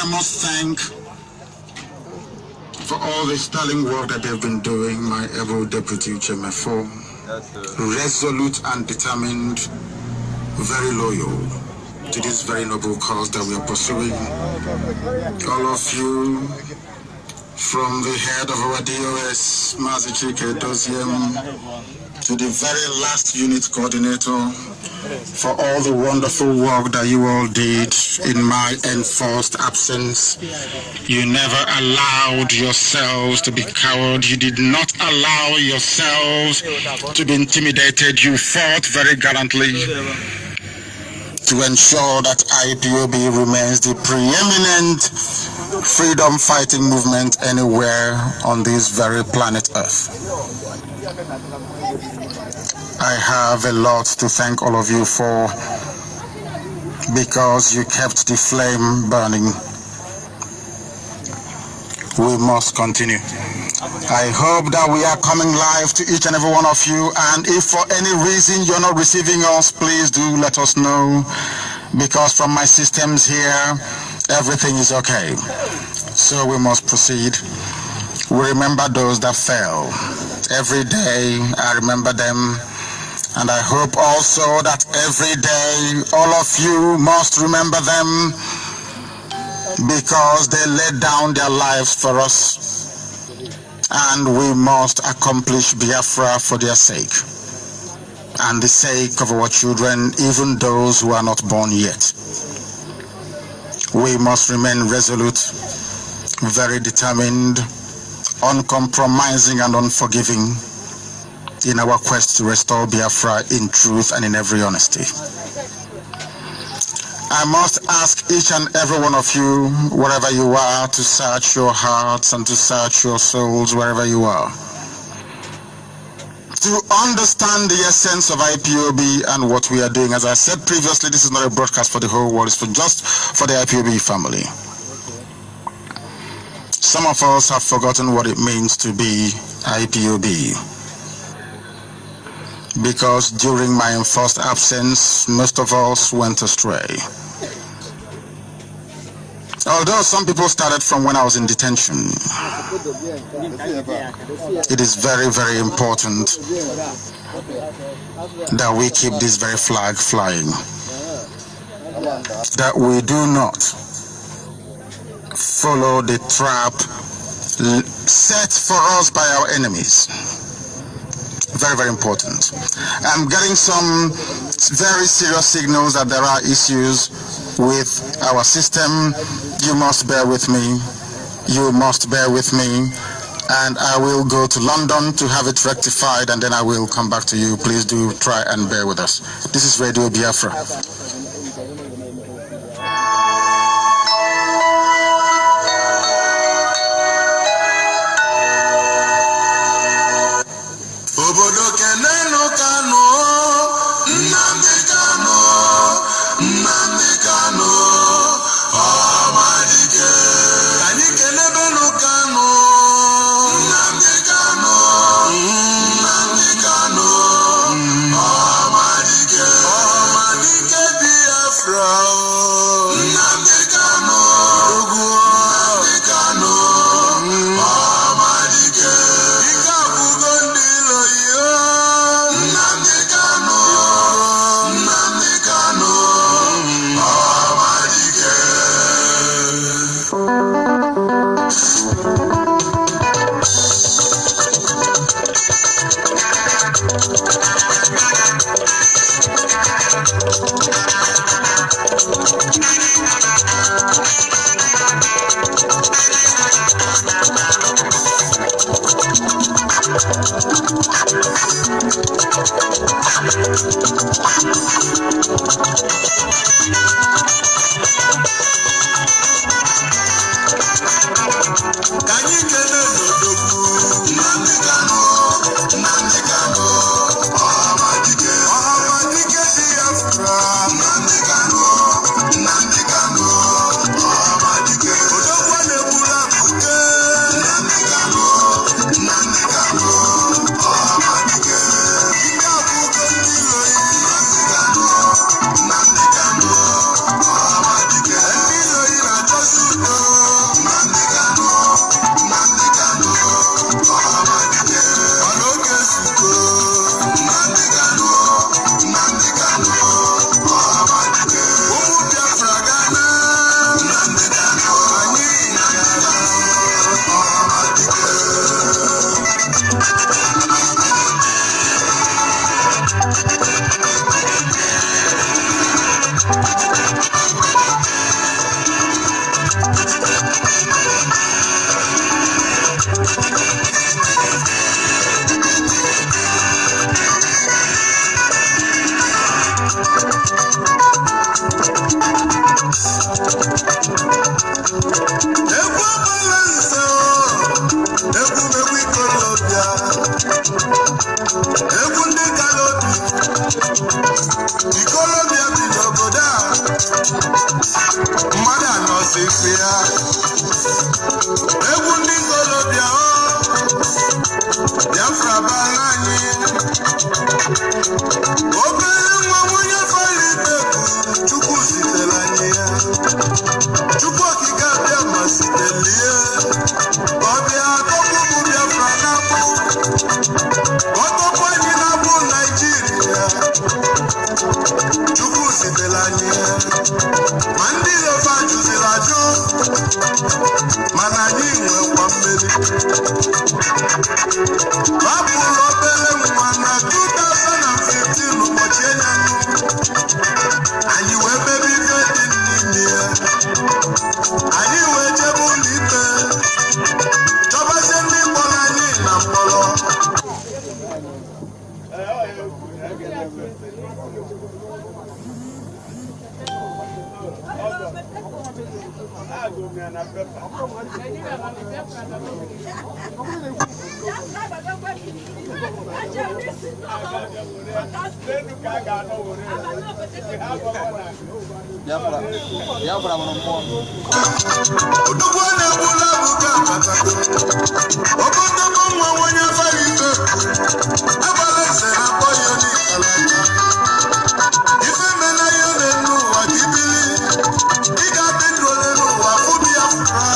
I must thank for all the sterling work that they've been doing, my able deputy chairman, for resolute and determined, very loyal to this very noble cause that we are pursuing. All of you, from the head of our DOS, Mazi to the very last unit coordinator, for all the wonderful work that you all did in my enforced absence. You never allowed yourselves to be cowed. You did not allow yourselves to be intimidated. You fought very gallantly to ensure that IPOB remains the preeminent freedom fighting movement anywhere on this very planet Earth. I have a lot to thank all of you for, because you kept the flame burning. We must continue. I hope that we are coming live to each and every one of you, and if for any reason you're not receiving us, please do let us know, because from my systems here, everything is okay. So we must proceed. We remember those that fell. Every day I remember them, and I hope also that every day all of you must remember them, because they laid down their lives for us, and we must accomplish Biafra for their sake and the sake of our children, even those who are not born yet. We must remain resolute, very determined, uncompromising and unforgiving in our quest to restore Biafra in truth and in every honesty. I must ask each and every one of you, wherever you are, to search your hearts and to search your souls wherever you are, to understand the essence of IPOB and what we are doing. As I said previously, this is not a broadcast for the whole world, it's just for the IPOB family. Some of us have forgotten what it means to be IPOB, because during my enforced absence, most of us went astray. Although some people started from when I was in detention, it is very, very important that we keep this very flag flying, that we do not follow the trap set for us by our enemies. Very, very important. I'm getting some very serious signals that there are issues with our system. You must bear with me. You must bear with me. And I will go to London to have it rectified, and then I will come back to you. Please do try and bear with us. This is Radio Biafra. Obodo kenenu Kanu, Nnamdi Kanu, Nnamdi Kanu, Ọmadike. Anyị kenebenu Kanu, Nnamdi Kanu, Nnamdi Kanu, Ọmadike. Ọmadike Biafra egwu ndị Kolobia Biafra balanye obere nwa nwunye Felipe Chukwu zitere anyị ya Chukwu okike abịa ma sitelie ọbịa akọpụpụ Biafra na-abụ ọkọpụ anyị na-abụ Naịjirịa Chukwu zitere anyị ya ma ndị Yoruba jụziri ajụ mana anyị nwekwa mmeri babụlụ obere nwa na 2015 ụbọchị enyanụ anyị wee mebe ife dị n'ime ya anyị wee jebe ụlọ ikpe chọbazie ndị mkpọrọ anyị na mkpọrọ odogwu na-egbula abụga akpatago obodo nwa nwanye Felipe agbala eze na akpọ ya n'ikala ife mena ya n'elu ụwa ka ibili ị ga-adị ndụ ole n'ụwa fụ Biafra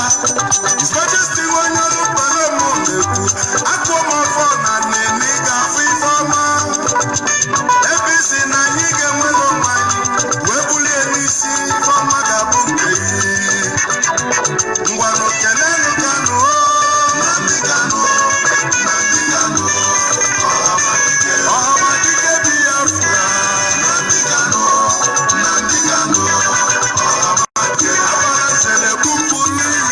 His Majesty onye ọrụ Paramo na-ekwu akụọ m afọ na nene ga-afụ ife ọma ebe isi na anyị ga-enwere onwe anyị wee bulie n'isi ife ọma ga-abụ nke ngwanụ kelelu Kanu Nnamdi Kanu ọhamadike Biafra Nnamdi Kanu agbara sere bupụrụ iyi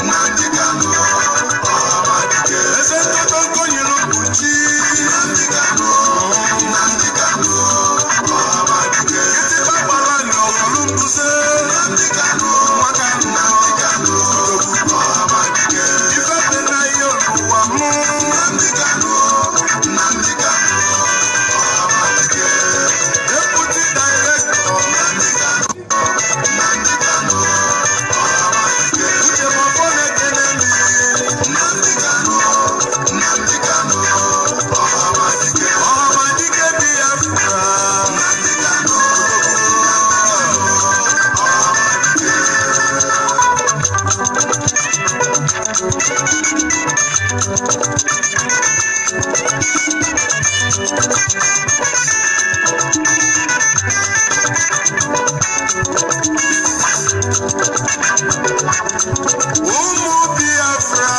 Nnamdi Kanu eze ndodo nkonyere mkpuchi kịtịkpa gbara n'ọgọlụ mbuze maka ife dị na ihe n'ụwa mụ deputy director uche mafọ na-ekene ọhamadike Biafra ụmụ Biafra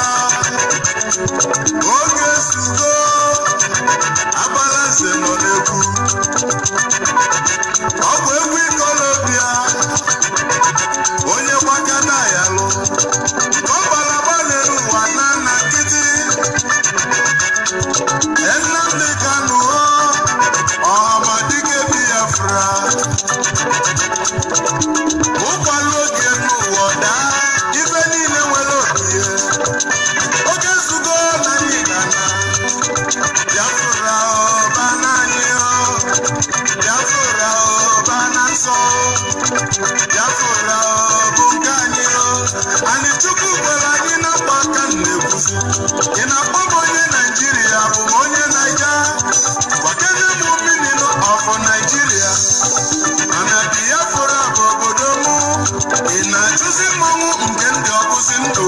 oge sugo agbala eze nọ n'egwu ọ bụ egwu Kolobia onye gbaka na ya lụ ka ọ gbara gbalịrị ụwa na nkịtị Nnamdi Kanu ọhamadike Biafra ụkwalụ oge n'ụwa daa ife niile nwere obiye oge zugo na anyị gana Biafra ọba na anyị Biafra ọba na nsọ Biafra bụ nke anyị anyị Chukwu gwara anyị na mkpa aka na-ekwuzi ị na-akpọ m onye Naijiria bụ m onye Naija gwakene m mmiri ọfọ Naijiria mana Biafra bụ obodo mụ ị na-achụzi mmọnwụ nke ndị ọkụzi ndụ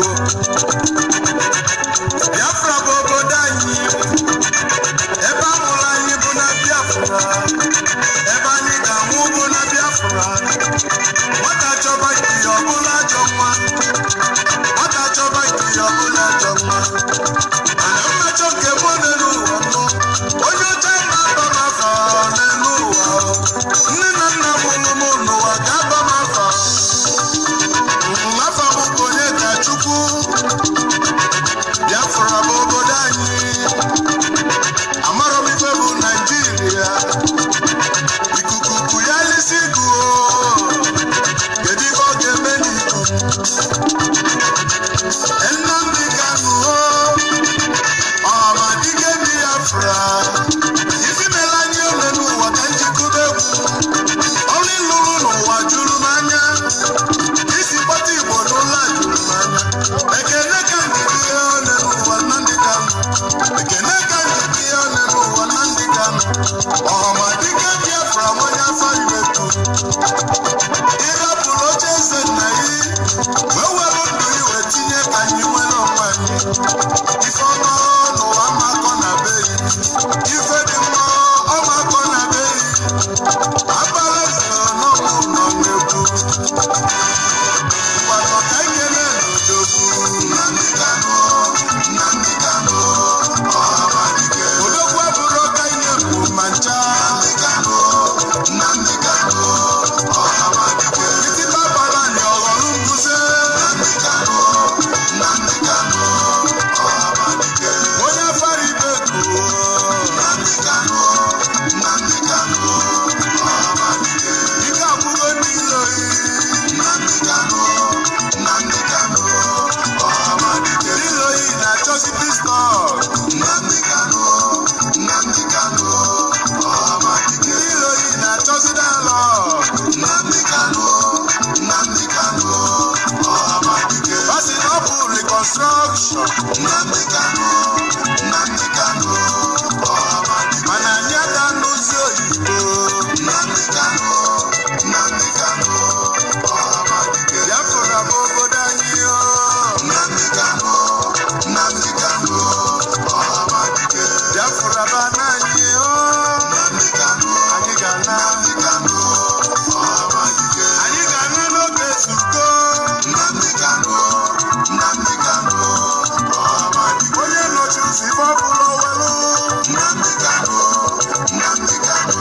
Biafra bụ obodo anyị ebe a mụrụ anyị bụ na Biafra ebe anyị ga-anwụ bụ na Biafra nwata chọba ihe ọbụla ajọ nwa nwata chọba ihe ọbụla ajọ nwa mana mmejọ nke mụ n'elu ụwa nọ onye ọcha na-aba m afa n'elu ụwa nne na nna mụrụ m n'ụwa ga-aba m afa afa m bụ onye ka Chukwu Biafra bụ obodo anyị amarọ m ife bụ Naịjirịa ikuku bụ ya lisi guo kedu ife ọ ga-eme n'ikuku Nnamdi Kanu ọhamadike Biafra ife mela anyị ole n'ụwa ka njikọba egwu ọrụ ịlụrụ n'ụwa juru m anya construction. Nnamdi Kanu, Nnamdi Kanu, mana nyata n'ụzọ Igbo. Nnamdi Kanu, Nnamdi Kanu, Biafra bụ obodo anyị o. Nnamdi Kanu, Nnamdi Kanu, Biafra bụ ana anyị o. Nnamdi Kanu, anyị ga-ana. Nnamdi Kanu, anyị ga-ana n'oge nzukọ. Nnamdi Kanu, Nnamdi Kanu, onye nọchi ụzọ ibe ọbụla owelu. Nnamdi Kanu, Nnamdi Kanu,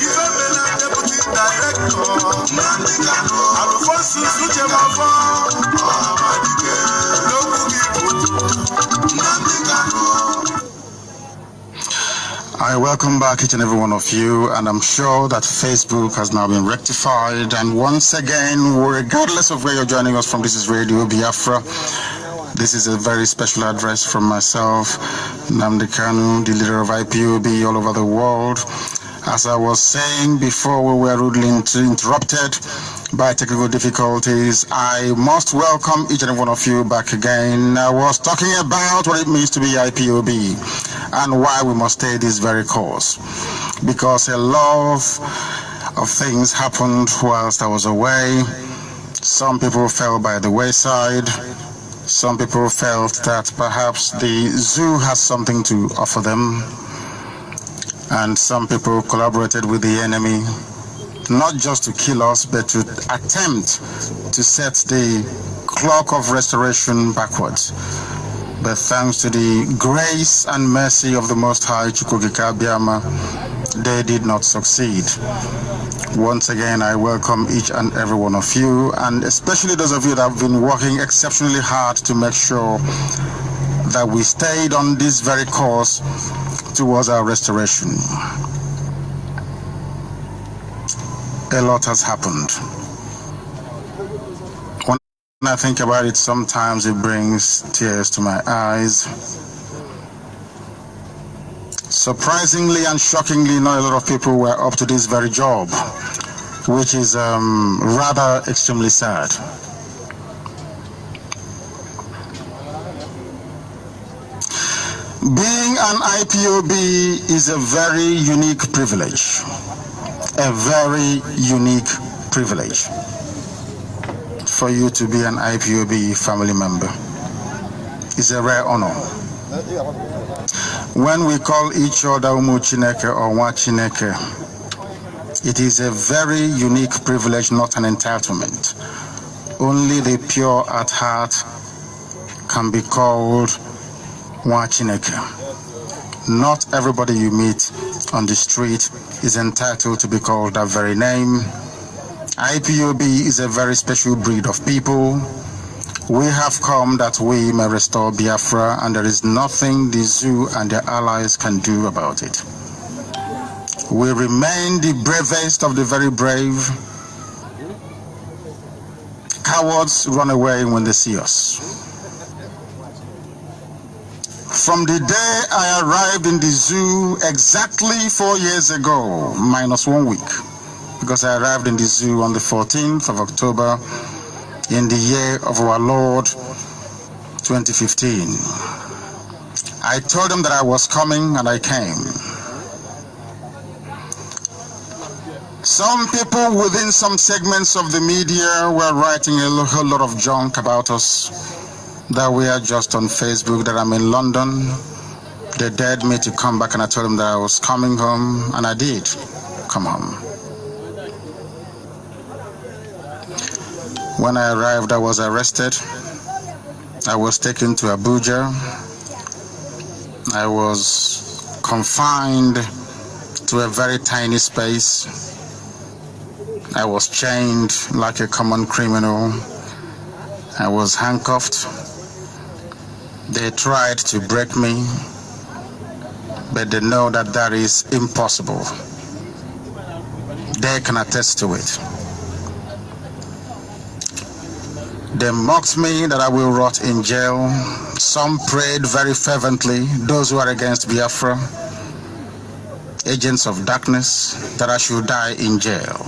ife mena deputy director. Nnamdi Kanu, Alfonsus Uchemafọ, n'okwu gị bụ Nnamdi Kanu. I welcome back each and every one of you, and I'm sure that Facebook has now been rectified. And once again, regardless of where you're joining us from, this is Radio Biafra. This is a very special address from myself, Nnamdi Kanu, the leader of IPOB all over the world. As I was saying before, we were rudely interrupted by technical difficulties. I must welcome each and every one of you back again. I was talking about what it means to be IPOB and why we must stay this very course. Because a lot of things happened whilst I was away. Some people fell by the wayside. Some people felt that perhaps the zoo has something to offer them. And some people collaborated with the enemy, not just to kill us, but to attempt to set the clock of restoration backwards. But thanks to the grace and mercy of the Most High, Chukwukika Biama, they did not succeed. Once again, I welcome each and every one of you, and especially those of you that have been working exceptionally hard to make sure that we stayed on this very course towards our restoration. A lot has happened. When I think about it, sometimes it brings tears to my eyes. Surprisingly and shockingly, not a lot of people were up to this very job, which is rather extremely sad. Being an IPOB is a very unique privilege. A very unique privilege for you to be an IPOB family member. It's a rare honor. When we call each other Umu Chineke or Nwa Chineke, it is a very unique privilege, not an entitlement. Only the pure at heart can be called Nwa Chineke. Not everybody you meet on the street is entitled to be called that very name. IPOB is a very special breed of people. We have come that we may restore Biafra, and there is nothing the zoo and their allies can do about it. We remain the bravest of the very brave. Cowards run away when they see us. From the day I arrived in the zoo exactly 4 years ago, minus 1 week, because I arrived in the zoo on the 14th of October in the year of our Lord 2015. I told them that I was coming, and I came. Some people within some segments of the media were writing a whole lot of junk about us, that we are just on Facebook, that I'm in London. They dared me to come back, and I told them that I was coming home, and I did come home. When I arrived, I was arrested. I was taken to Abuja. I was confined to a very tiny space. I was chained like a common criminal. I was handcuffed. They tried to break me, but they know that that is impossible. They can attest to it. They mocked me that I will rot in jail. Some prayed very fervently, those who are against Biafra, agents of darkness, that I should die in jail.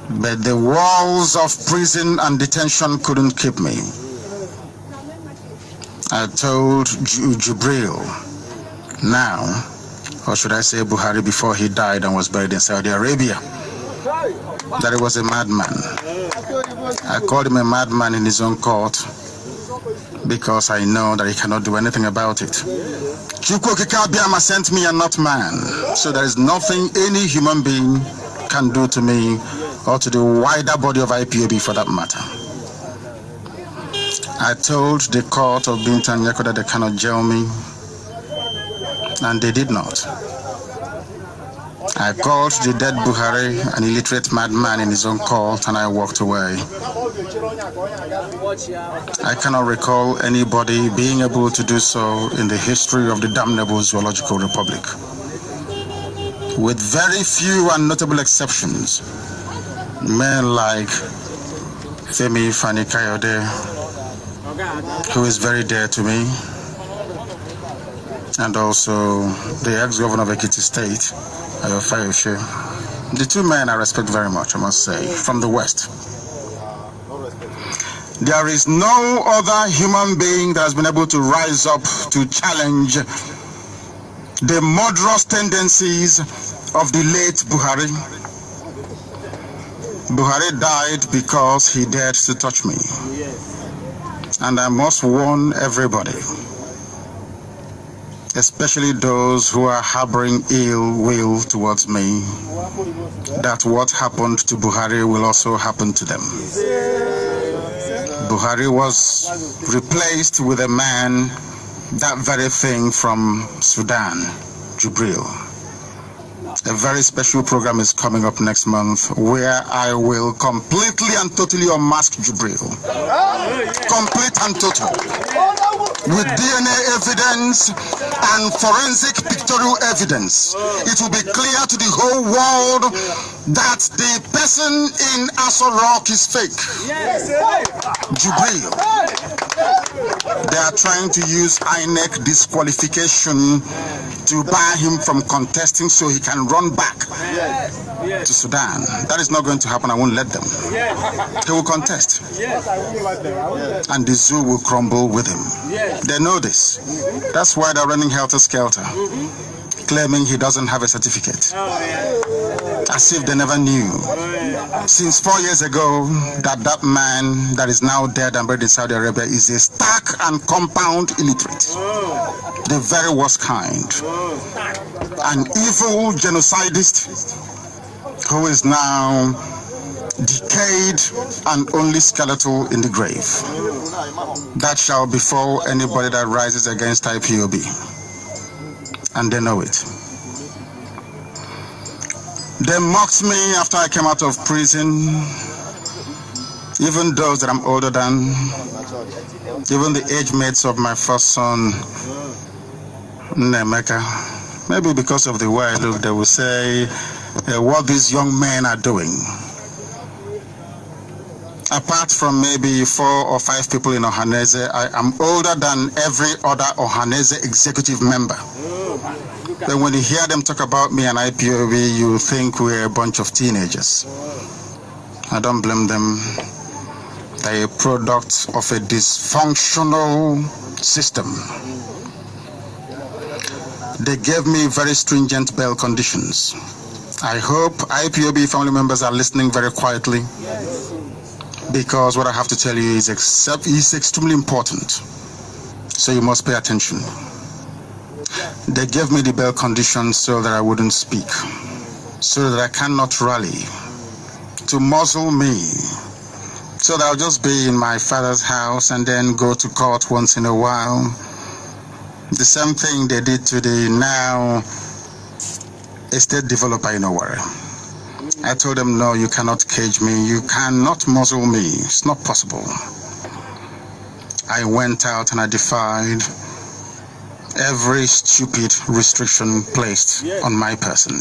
But the walls of prison and detention couldn't keep me. I told Jubril now, or should I say Buhari before he died and was buried in Saudi Arabia, that he was a madman. I called him a madman in his own court because I know that he cannot do anything about it. Chukwokika sent me and not man, so there is nothing any human being can do to me or to the wider body of IPOB for that matter. I told the court of Binta and Yako that they cannot jail me, and they did not. I called the dead Buhari an illiterate madman in his own court, and I walked away. I cannot recall anybody being able to do so in the history of the damnable Zoological Republic. With very few and notable exceptions, men like Femi Fani-Kayode, who is very dear to me, and also the ex-governor of Ekiti State, Ayofayoshe. The two men I respect very much, I must say, from the West. There is no other human being that has been able to rise up to challenge the murderous tendencies of the late Buhari. Buhari died because he dared to touch me. And I must warn everybody, especially those who are harboring ill will towards me, that what happened to Buhari will also happen to them. Buhari was replaced with a man, that very thing from Sudan, Jubril. A very special program is coming up next month where I will completely and totally unmask Jubril. Complete and total. With DNA evidence and forensic pictorial evidence, it will be clear to the whole world that the person in Aso Rock is fake. Jubril. They are trying to use INEC disqualification to bar him from contesting so he can run back to Sudan. That is not going to happen. I won't let them. He will contest. And the zoo will crumble with him. They know this. That's why they're running helter-skelter, claiming he doesn't have a certificate. As if they never knew. Since 4 years ago, that man that is now dead and buried in Saudi Arabia is a stark and compound illiterate. The very worst kind. An evil genocidist who is now decayed and only skeletal in the grave. That shall befall anybody that rises against IPOB. And they know it. They mocked me after I came out of prison. Even those that I'm older than, even the age mates of my first son, Nemeka. Maybe because of the way I look, they will say what these young men are doing. Apart from maybe 4 or 5 people in Ohanese, I am older than every other Ohanese executive member. Then when you hear them talk about me and IPOB, you think we're a bunch of teenagers. I don't blame them. They're a product of a dysfunctional system. They gave me very stringent bail conditions. I hope IPOB family members are listening very quietly, because what I have to tell you is extremely important. So you must pay attention. They gave me the bail conditions so that I wouldn't speak, so that I cannot rally, to muzzle me, so that I'll just be in my father's house and then go to court once in a while. The same thing they did to the now estate developer in Owerri. I told them, no, you cannot cage me, you cannot muzzle me, it's not possible. I went out and I defied every stupid restriction placed on my person,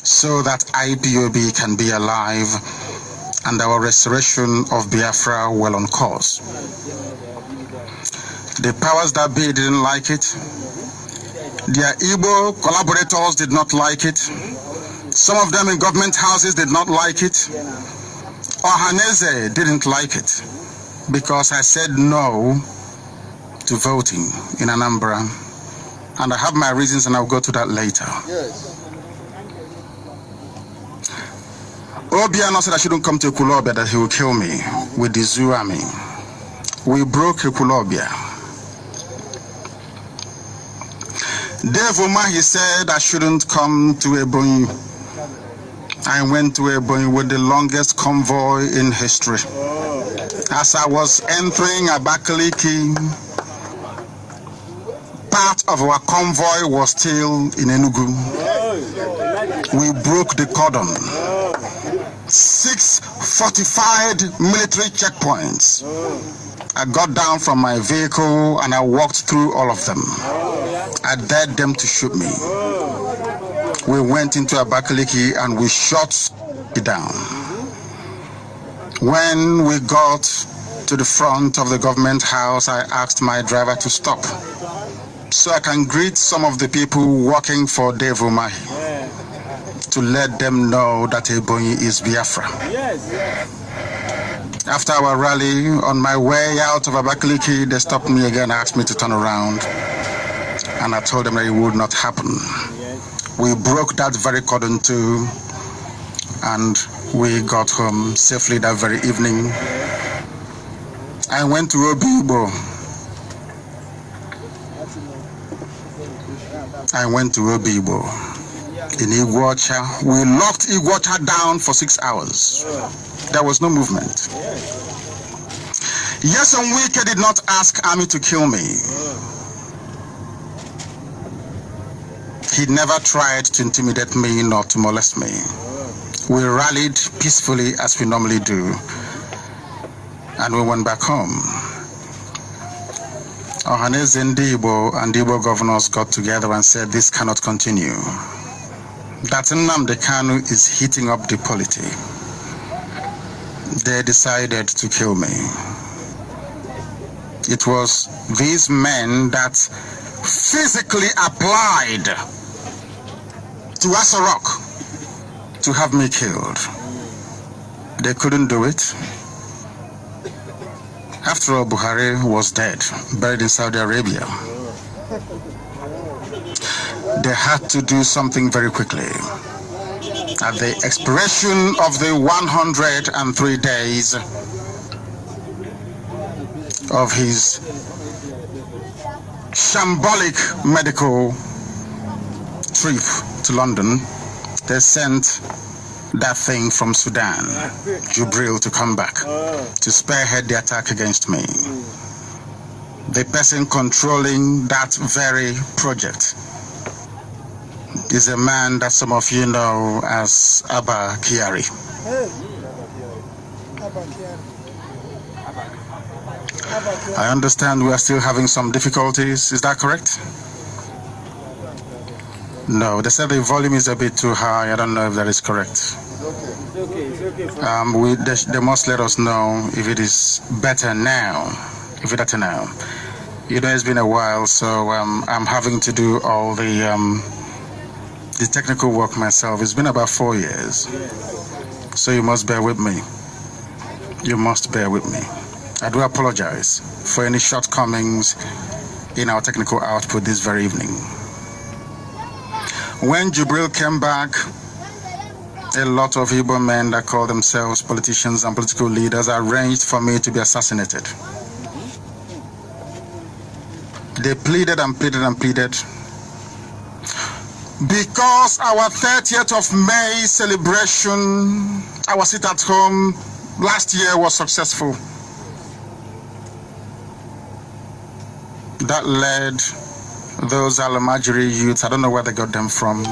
so that IPOB can be alive and our restoration of Biafra well on course. The powers that be didn't like it. Their Igbo collaborators did not like it. Some of them in government houses did not like it. Ohaneze didn't like it because I said no to voting in Anambra. And I have my reasons, and I'll go to that later. Yes. Obiano said I shouldn't come to Ekulobia, that he will kill me with the Zoo army. We broke Ekulobia. Dave Umahi said I shouldn't come to Ebonyi. I went to Ebonyi with the longest convoy in history. As I was entering Abakaliki, part of our convoy was still in Enugu. We broke the cordon. 6 fortified military checkpoints. I got down from my vehicle and I walked through all of them. I dared them to shoot me. We went into Abakaliki and we shot it down. When we got to the front of the government house, I asked my driver to stop so I can greet some of the people working for Dave Umahi, to let them know that Ebonyi is Biafra. Yes. After our rally, on my way out of Abakaliki, they stopped me again and asked me to turn around. And I told them that it would not happen. We broke that very cordon too, and we got home safely that very evening. I went to Obibo. In Iguacha. We locked Iguacha down for 6 hours. There was no movement. Yes, and Wike did not ask army to kill me. He never tried to intimidate me nor to molest me. We rallied peacefully as we normally do, and we went back home. Ohaneze Ndigbo and Igbo governors got together and said this cannot continue. That Nnamdi Kanu is heating up the polity. They decided to kill me. It was these men that physically applied to Asorok to have me killed. They couldn't do it. After all, Buhari was dead, buried in Saudi Arabia. They had to do something very quickly. At the expiration of the 103 days of his shambolic medical trip to London, they sent that thing from Sudan, Jubril, to come back to spearhead the attack against me. The person controlling that very project is a man that some of you know as Abba Kyari. I understand we are still having some difficulties. Is that correct? No, they said the volume is a bit too high. I don't know if that is correct. They must let us know if it is better now. If it's better now. You know, it's been a while, so I'm having to do all the technical work myself. It's been about 4 years. So you must bear with me. You must bear with me. I do apologize for any shortcomings in our technical output this very evening. When Jubril came back, a lot of Igbo men that call themselves politicians and political leaders arranged for me to be assassinated. They pleaded and pleaded and pleaded. Because our 30th of May celebration, our sit at home last year was successful. That led those Alamajiri youths, I don't know where they got them from,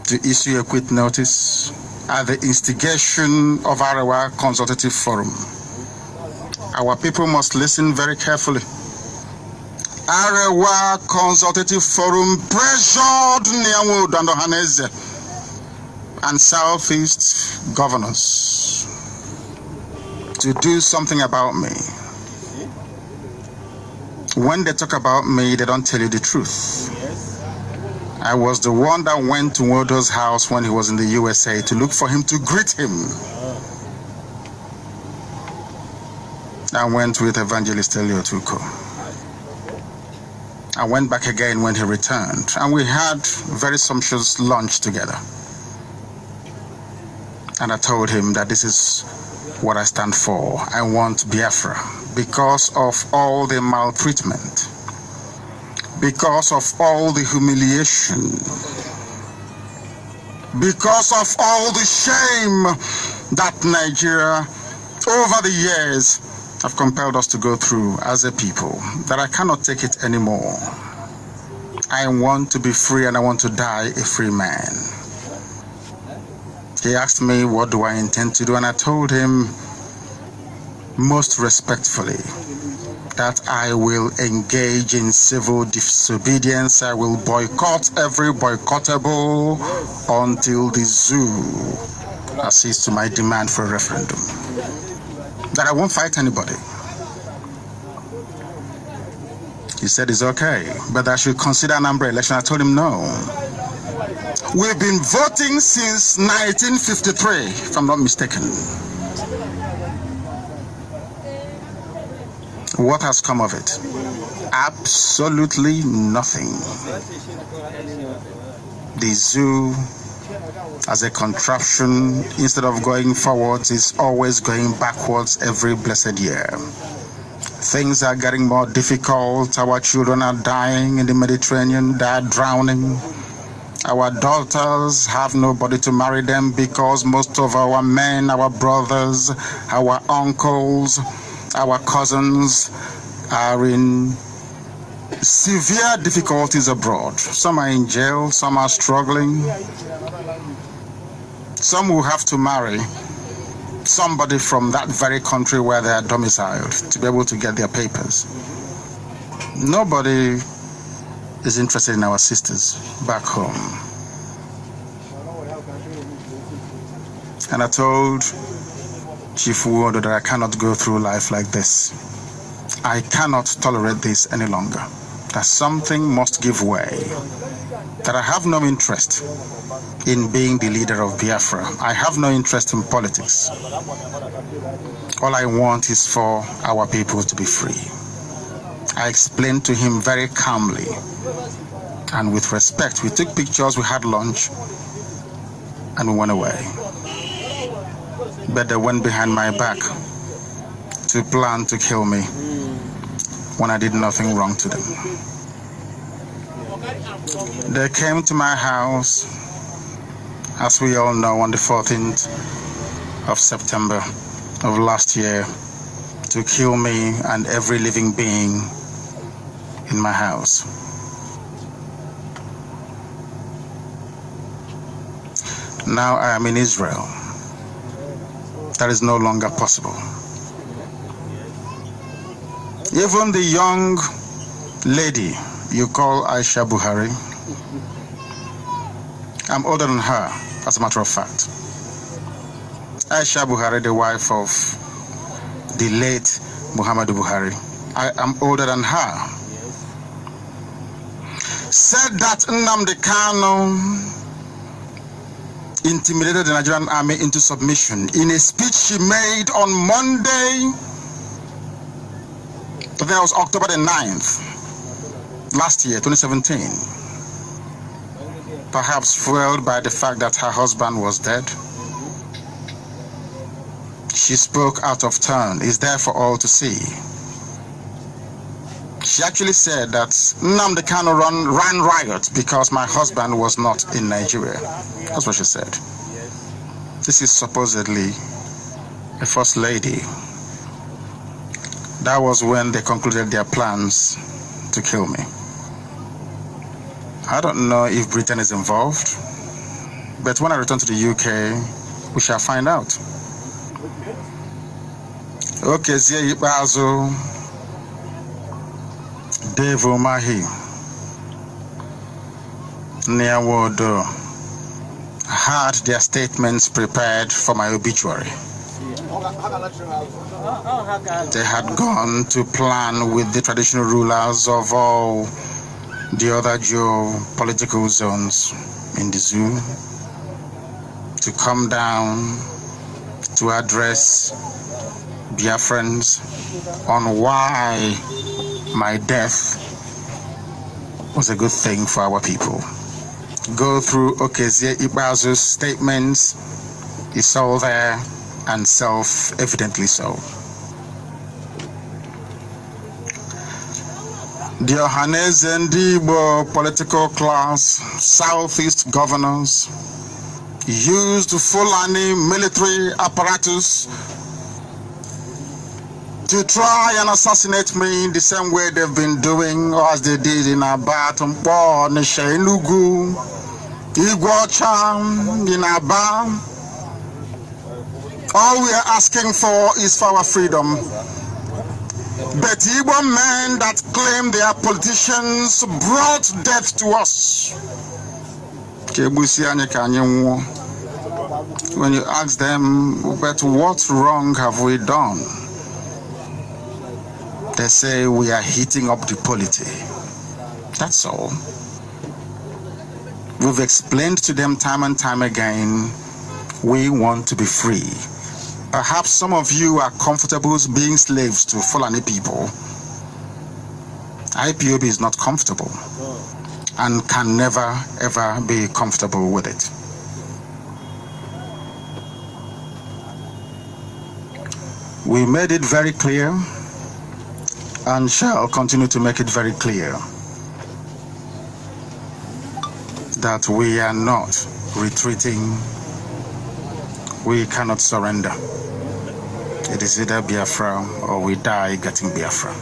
to issue a quit notice at the instigation of our Consultative Forum. Our people must listen very carefully. Arewa Consultative Forum pressured Nyawood and Ohaneze and Southeast governors to do something about me. When they talk about me, they don't tell you the truth. I was the one that went to Wodo's house when he was in the USA to look for him, to greet him. I went with Evangelist Eliotuko. I went back again when he returned, and we had very sumptuous lunch together. And I told him that this is what I stand for. I want Biafra because of all the maltreatment, because of all the humiliation, because of all the shame that Nigeria over the years have compelled us to go through as a people, that I cannot take it anymore. I want to be free, and I want to die a free man. He asked me, what do I intend to do? And I told him most respectfully that I will engage in civil disobedience. I will boycott every boycottable until the zoo accedes to my demand for a referendum. That I won't fight anybody. He said it's okay, but I should consider an umbrella election. I told him no. We've been voting since 1953, if I'm not mistaken. What has come of it? Absolutely nothing. The zoo, as a contraption, instead of going forwards, is always going backwards every blessed year. Things are getting more difficult. Our children are dying in the Mediterranean. They are drowning. Our daughters have nobody to marry them because most of our men, our brothers, our uncles, our cousins are in severe difficulties abroad. Some are in jail, some are struggling. Some will have to marry somebody from that very country where they are domiciled to be able to get their papers. Nobody is interested in our sisters back home. And I told Chief Wodo that I cannot go through life like this. I cannot tolerate this any longer. That something must give way. That I have no interest in being the leader of Biafra. I have no interest in politics. All I want is for our people to be free. I explained to him very calmly and with respect. We took pictures, we had lunch, and we went away. But they went behind my back to plan to kill me when I did nothing wrong to them. They came to my house, as we all know, on the 14th of September of last year to kill me and every living being in my house. Now I am in Israel. That is no longer possible. Even the young lady you call Aisha Buhari, I'm older than her, as a matter of fact. Aisha Buhari, the wife of the late Muhammadu Buhari, I am older than her, said that Nnamdi Kanu intimidated the Nigerian army into submission in a speech she made on Monday. That was October the 9th, last year, 2017. Perhaps fueled by the fact that her husband was dead. She spoke out of turn. It's there for all to see. She actually said that Nnamdi Kanu ran riot because my husband was not in Nigeria. That's what she said. This is supposedly a first lady. That was when they concluded their plans to kill me. I don't know if Britain is involved, but when I return to the UK, we shall find out. Okay, Zia Ibazo, Dave Omahi, Niawodo had their statements prepared for my obituary. They had gone to plan with the traditional rulers of all the other geopolitical zones in the zoo to come down to address Biafrans on why my death was a good thing for our people. Go through Okezie Ikpeazu's statements. It's all there and self-evidently so. The Ohaneze Ndị Igbo political class, Southeast governors, used Fulani military apparatus to try and assassinate me in the same way they've been doing, or as they did in Aba, Mpo, Nisha, Enugu, Igwocha, in Aba. All we are asking for is for our freedom. But Igbo men that claim they are politicians brought death to us. When you ask them, but what wrong have we done? They say we are heating up the polity. That's all. We've explained to them time and time again, we want to be free. Perhaps some of you are comfortable being slaves to Fulani people. IPOB is not comfortable and can never ever be comfortable with it. We made it very clear and shall continue to make it very clear that we are not retreating. We cannot surrender. It is either Biafra or we die getting Biafra.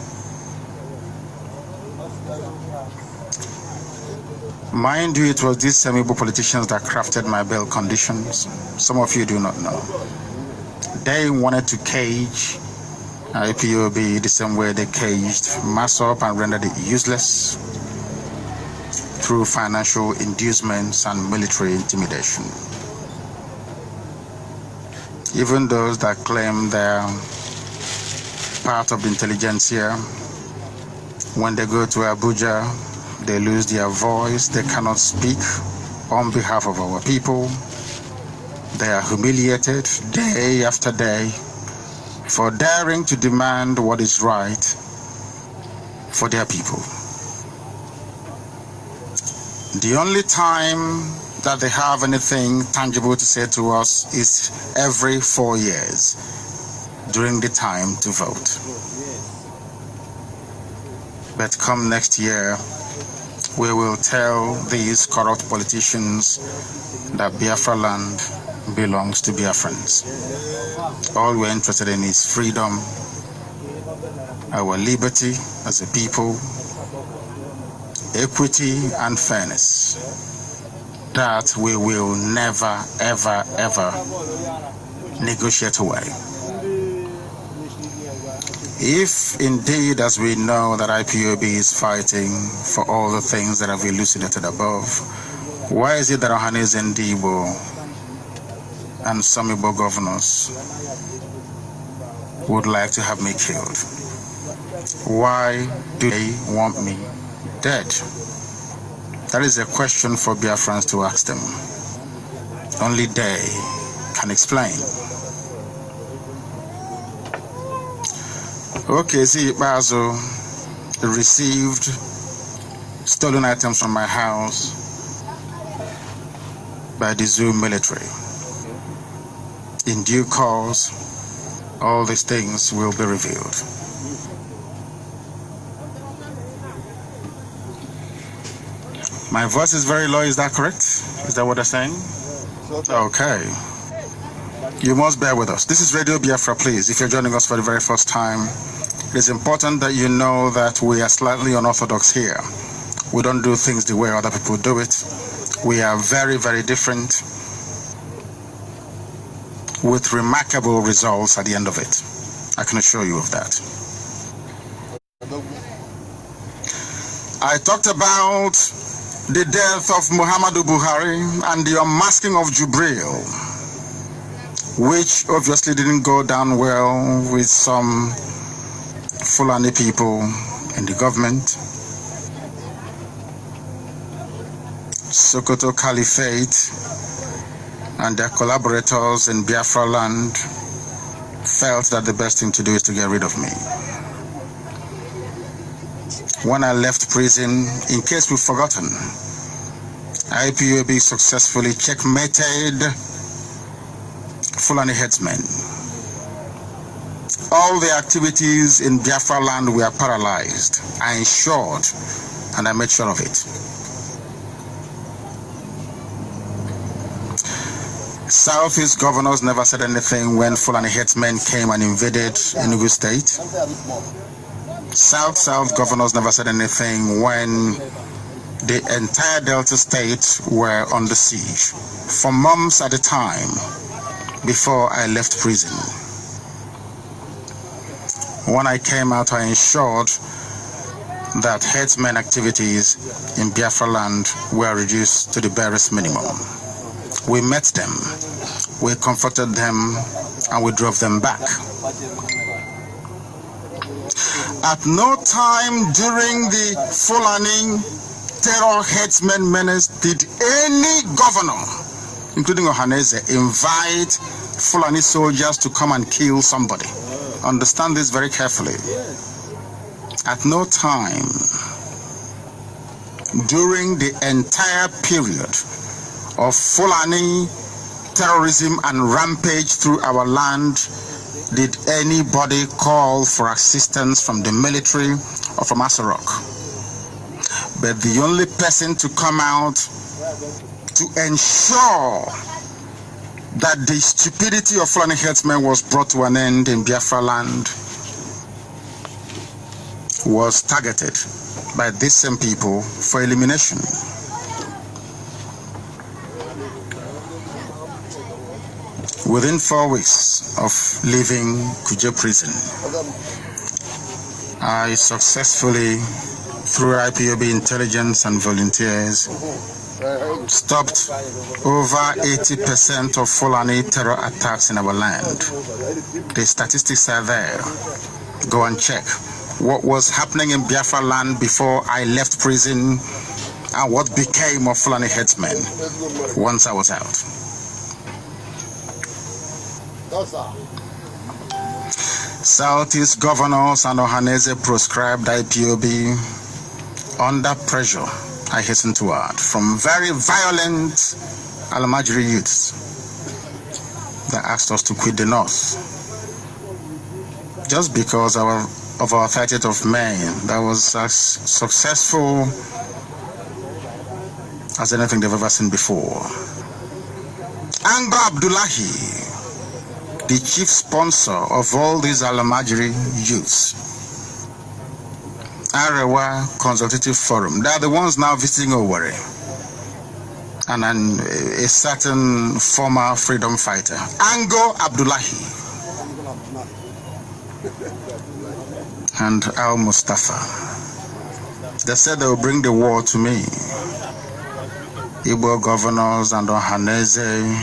Mind you, it was these semi-Igbo politicians that crafted my bail conditions. Some of you do not know. They wanted to cage IPOB the same way they caged MASOP and rendered it useless through financial inducements and military intimidation. Even those that claim they're part of the intelligentsia, when they go to Abuja, they lose their voice, they cannot speak on behalf of our people. They are humiliated day after day for daring to demand what is right for their people. The only time that they have anything tangible to say to us is every 4 years during the time to vote. But come next year, we will tell these corrupt politicians that Biafra land belongs to Biafrans. All we're interested in is freedom, our liberty as a people, equity and fairness. That we will never, ever, ever negotiate away. If indeed, as we know, that IPOB is fighting for all the things that I've elucidated above, why is it that Ohaneze Ndị Igbo and some Igbo governors would like to have me killed? Why do they want me dead? That is a question for Biafrans to ask them. Only they can explain. Okezie Ikpeazu received stolen items from my house by the zoo military. In due course, all these things will be revealed. My voice is very low, is that correct? Is that what they're saying? Okay. You must bear with us. This is Radio Biafra, please. If you're joining us for the very first time, it is important that you know that we are slightly unorthodox here. We don't do things the way other people do it. We are very, very different, with remarkable results at the end of it. I can assure you of that. I talked about the death of Muhammadu Buhari and the unmasking of Jubril, which obviously didn't go down well with some Fulani people in the government. Sokoto Caliphate and their collaborators in Biafra land felt that the best thing to do is to get rid of me. When I left prison, in case we've forgotten, IPOB successfully checkmated Fulani headsmen. All the activities in Biafra land were paralyzed. I ensured and I made sure of it. Southeast governors never said anything when Fulani headsmen came and invaded Enugu State. South governors never said anything when the entire Delta State were under siege for months at a time before I left prison. When I came out, I ensured that headsmen activities in Biafra land were reduced to the barest minimum. We met them, we comforted them, and we drove them back. At no time during the Fulani terror headsmen menace did any governor, including Ohaneze, invite Fulani soldiers to come and kill somebody. Understand this very carefully. At no time during the entire period of Fulani terrorism and rampage through our land did anybody call for assistance from the military or from Asarok. But the only person to come out to ensure that the stupidity of Fulani headsmen was brought to an end in Biafra land was targeted by these same people for elimination. Within 4 weeks of leaving Kuje prison, I successfully, through IPOB intelligence and volunteers, stopped over 80% of Fulani terror attacks in our land. The statistics are there. Go and check what was happening in Biafra land before I left prison and what became of Fulani headsmen once I was out. Southeast governors and Ohaneze proscribed IPOB under pressure, I hasten to add, from very violent Almajiri youths that asked us to quit the North. Just because of our 30th of May that was as successful as anything they've ever seen before. Ango Abdullahi, the chief sponsor of all these Almajiri youths, Arewa Consultative Forum, they are the ones now visiting Owerri, and a certain former freedom fighter, Ango Abdullahi, and Al Mustafa. They said they will bring the war to me. Igbo governors and Ohaneze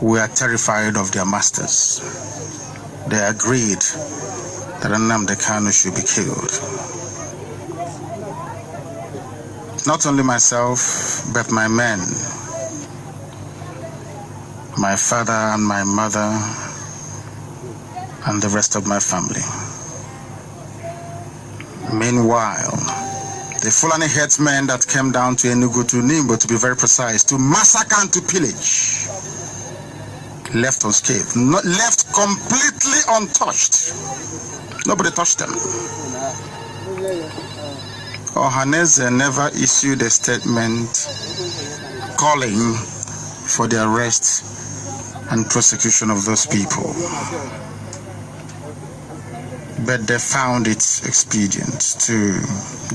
were terrified of their masters. They agreed that Nnamdi Kanu should be killed. Not only myself, but my men, my father and my mother, and the rest of my family. Meanwhile, the Fulani headsmen that came down to Enugu, to Nimbo to be very precise, to massacre and to pillage, left unscathed, left completely untouched. Nobody touched them. Ohaneze never issued a statement calling for the arrest and prosecution of those people. But they found it expedient to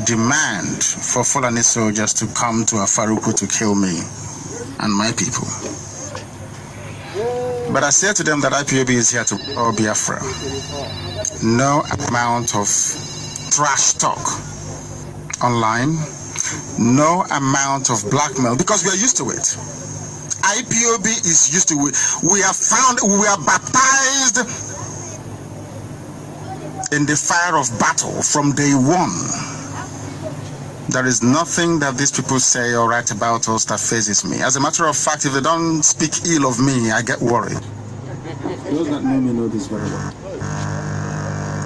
demand for Fulani soldiers to come to Afaruku to kill me and my people. But I said to them that IPOB is here to restore Biafra. No amount of trash talk online, no amount of blackmail, because we are used to it. IPOB is used to it. We are baptized in the fire of battle from day one. There is nothing that these people say or write about us that phases me. As a matter of fact, if they don't speak ill of me, I get worried. Those that know me know this very well.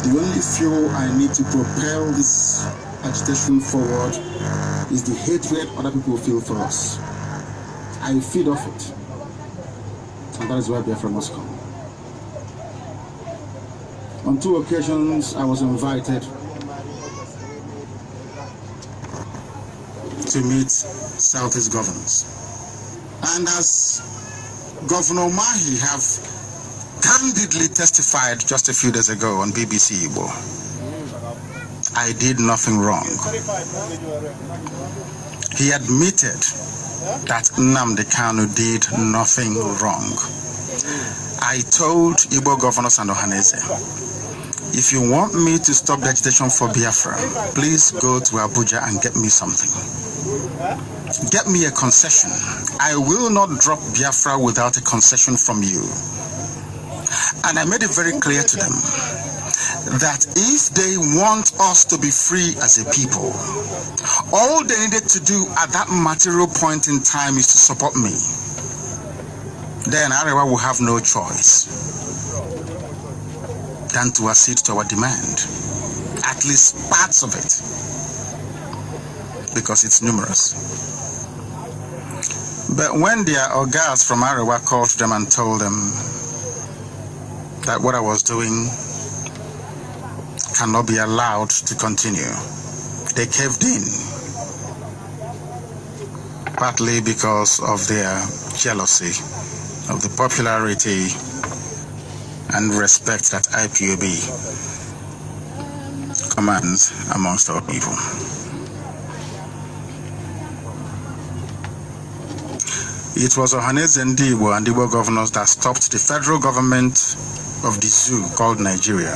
The only fuel I need to propel this agitation forward is the hatred other people feel for us. I feed off it. And that is why Biafra must come. On 2 occasions, I was invited to meet Southeast governors. And as Governor Mahi have candidly testified just a few days ago on BBC Igbo, I did nothing wrong. He admitted that Nnamdi Kanu did nothing wrong. I told Igbo governors and Ohanese, if you want me to stop the agitation for Biafra, please go to Abuja and get me something. Get me a concession. I will not drop Biafra without a concession from you. And I made it very clear to them that if they want us to be free as a people, all they needed to do at that material point in time is to support me. Then Arewa will have no choice than to accede to our demand, at least parts of it, because it's numerous. But when their ogas from Arewa called them and told them that what I was doing cannot be allowed to continue, they caved in, partly because of their jealousy of the popularity and respect that IPOB commands amongst our people. It was Ohanese Ndigbo and Igbo governors that stopped the federal government of the zoo called Nigeria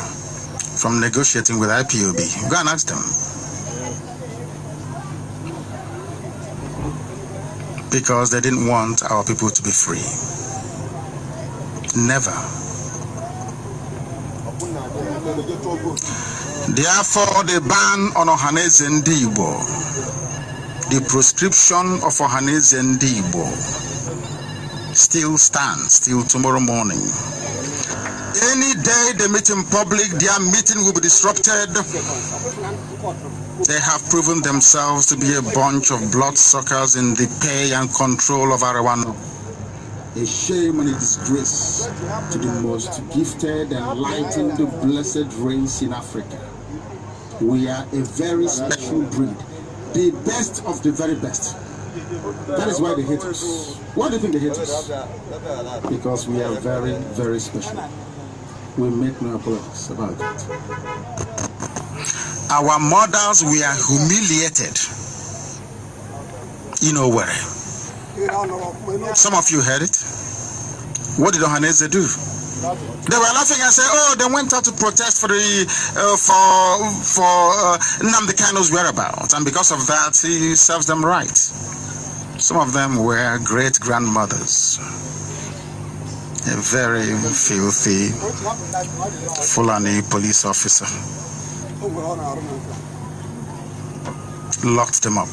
from negotiating with IPOB. Go and ask them. Because they didn't want our people to be free. Never. Therefore, the ban on Ohanese Ndigbo, the proscription of Ohanese Ndigbo, still stands till tomorrow morning. Any day they meet in public, their meeting will be disrupted. They have proven themselves to be a bunch of bloodsuckers in the pay and control of Arewa. A shame and a disgrace to the most gifted, enlightened, blessed race in Africa. We are a very special breed, the best of the very best. That is why they hate us. Why do you think they hate us? Because we are very, very special. We make no apologies about it. Our mothers were humiliated. You know where? Some of you heard it. What did Ohanese do? They were laughing and said, "Oh, they went out to protest for the Nnamdi Kanu's whereabouts, and because of that, he serves them right." Some of them were great grandmothers. A very filthy Fulani police officer locked them up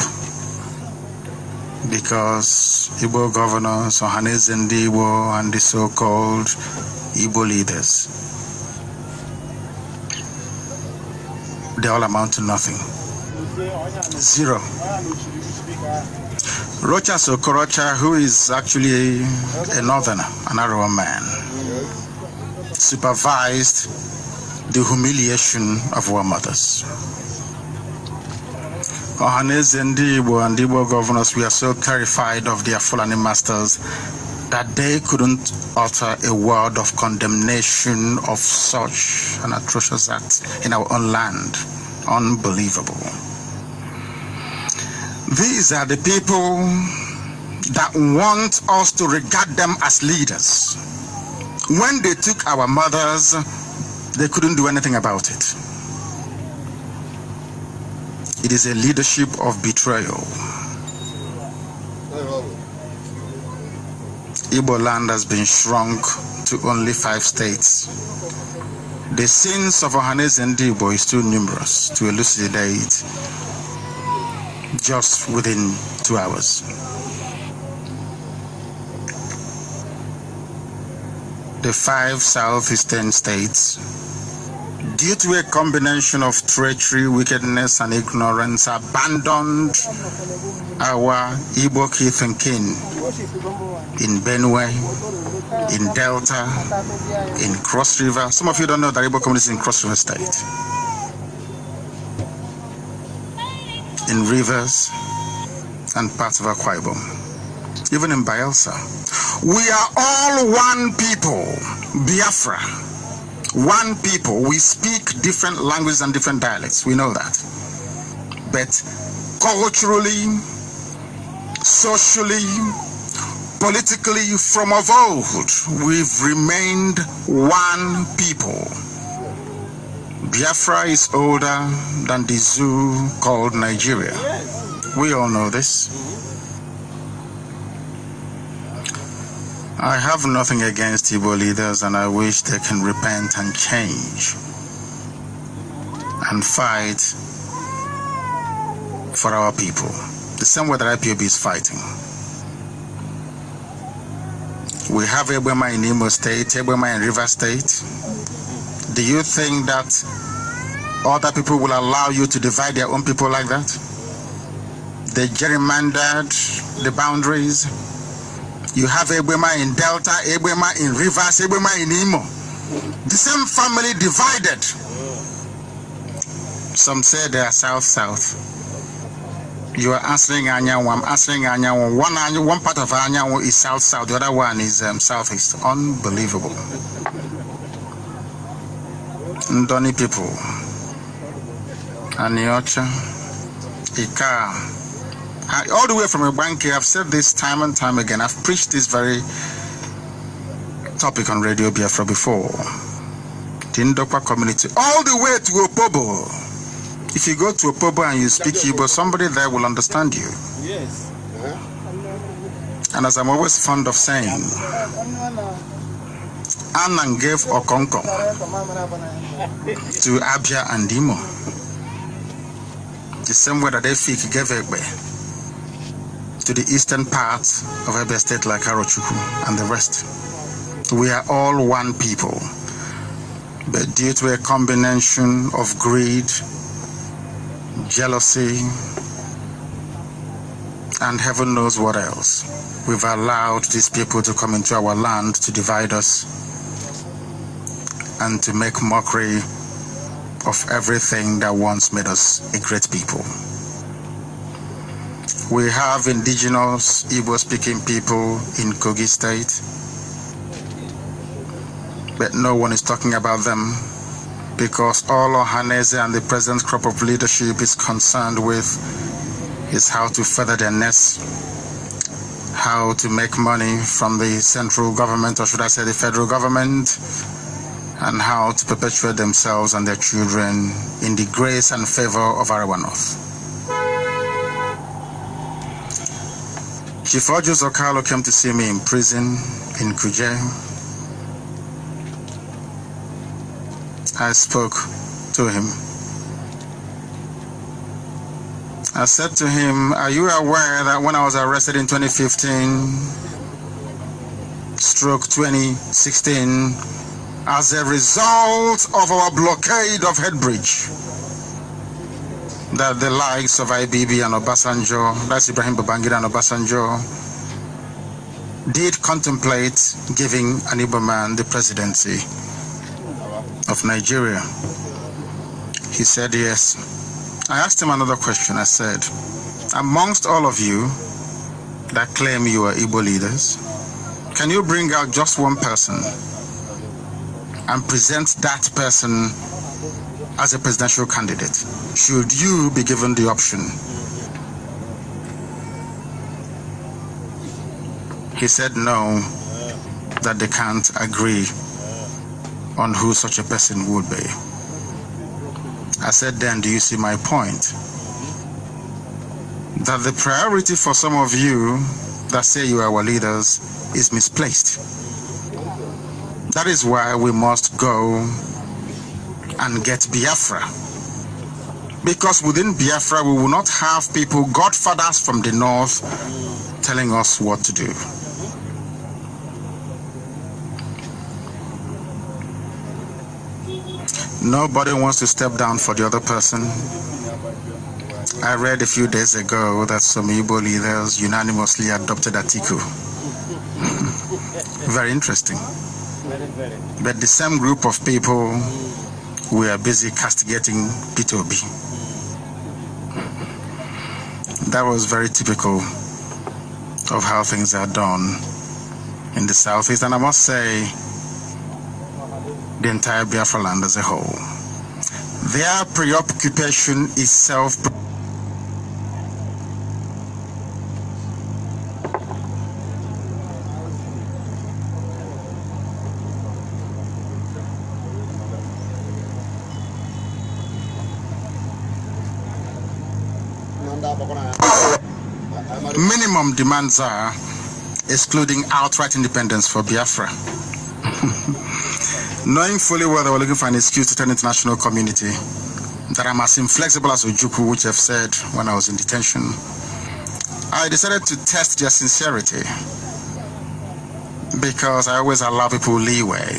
because Igbo governors, Ohanese Ndigbo, and the so-called Igbo leaders, they all amount to nothing. Zero. Rocha Sokorocha, who is actually a northerner, an Arewa man, supervised the humiliation of our mothers. Ohanese Ndigbo and Igbo governors were so terrified of their Fulani masters that they couldn't utter a word of condemnation of such an atrocious act in our own land. Unbelievable. These are the people that want us to regard them as leaders. When they took our mothers, they couldn't do anything about it. It is a leadership of betrayal. Igbo land has been shrunk to only 5 states. The sins of Ohanese Ndigbo is too numerous to elucidate just within 2 hours. The 5 southeastern states, due to a combination of treachery, wickedness, and ignorance, abandoned our Igbo kith and kin in Benue, in Delta, in Cross River. Some of you don't know that Igbo community is in Cross River State. In Rivers and parts of Akwa Ibom, even in Bayelsa. We are all one people, Biafra. One people. We speak different languages and different dialects. We know that. But culturally, socially, politically, from of old, we've remained one people. Biafra is older than the zoo called Nigeria. We all know this. I have nothing against Igbo leaders, and I wish they can repent and change and fight for our people, the same way that IPOB is fighting. We have Ebema in Imo State, Ebema in River State. Do you think that other people will allow you to divide their own people like that? They gerrymandered the boundaries. You have Ebema in Delta, Ebema in Rivers, Ebema in Imo. The same family divided. Some say they are south-south. You are answering Anyanwu, I'm answering Anyanwu. One part of Anyanwu is south-south, the other one is southeast. Unbelievable. Ndoni people, Aniocha, Ika, all the way from Ibanki. I've said this time and time again. I've preached this very topic on Radio Biafra before. The Ndokwa community, all the way to Opobo. If you go to Opobo and you speak Igbo, somebody there will understand you. Yes. And as I'm always fond of saying, Anan gave Okonko to Abia and Imo. The same way that Efik gave Egbe to the eastern part of Ebbe State like Arochukwu and the rest. We are all one people. But due to a combination of greed, jealousy, and heaven knows what else, we've allowed these people to come into our land to divide us and to make mockery of everything that once made us a great people. We have indigenous Igbo-speaking people in Kogi State, but no one is talking about them because all Ohanese and the present crop of leadership is concerned with is how to feather their nests, how to make money from the central government, or should I say the federal government, and how to perpetuate themselves and their children in the grace and favor of Arawa North. Chief Ojo Zokalo came to see me in prison in Kuje. I spoke to him. I said to him, are you aware that when I was arrested in 2015/2016, as a result of our blockade of Headbridge, that the likes of IBB and Obasanjo, that's Ibrahim Babangida and Obasanjo, did contemplate giving an Igbo man the presidency of Nigeria? He said yes. I asked him another question. I said, amongst all of you that claim you are Igbo leaders, can you bring out just one person and present that person as a presidential candidate, should you be given the option? He said no, that they can't agree on who such a person would be. I said, then do you see my point? That the priority for some of you that say you are our leaders is misplaced. That is why we must go and get Biafra. Because within Biafra, we will not have people, godfathers from the north, telling us what to do. Nobody wants to step down for the other person. I read a few days ago that some Igbo leaders unanimously adopted Atiku. Very interesting. But the same group of people were busy castigating P2B. That was very typical of how things are done in the southeast, and I must say the entire Biafra land as a whole. Their preoccupation is self. Minimum demands are excluding outright independence for Biafra. Knowing fully well they were looking for an excuse to tell the international community that I'm as inflexible as Ojukwu, which I've said when I was in detention, I decided to test their sincerity because I always allow people leeway.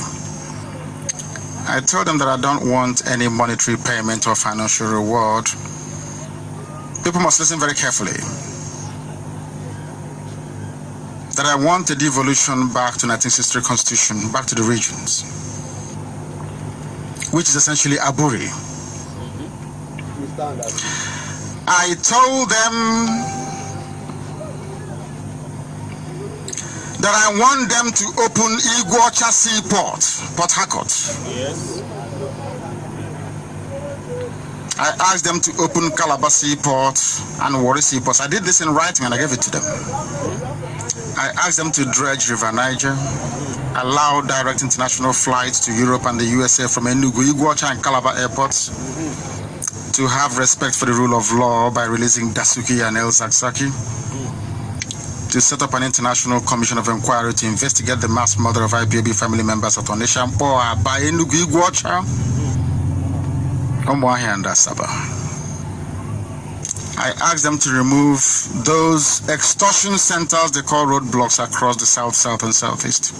I told them that I don't want any monetary payment or financial reward. People must listen very carefully. That I want a devolution back to 1963 Constitution, back to the regions, which is essentially Aburi. I told them that I want them to open Iguacha Seaport, Port Harcourt. Yes. I asked them to open Calabar Seaport and Warri Seaport. I did this in writing and I gave it to them. I asked them to dredge River Niger, allow direct international flights to Europe and the USA from Enugu, Iguacha and Calabar airports, to have respect for the rule of law by releasing Dasuki and El Zakzaki, to set up an international commission of inquiry to investigate the mass murder of IPOB family members at Onisha Mpoa by Enugu, Iguacha, Omuahia and Asaba. I asked them to remove those extortion centers they call roadblocks across the south, south, and southeast.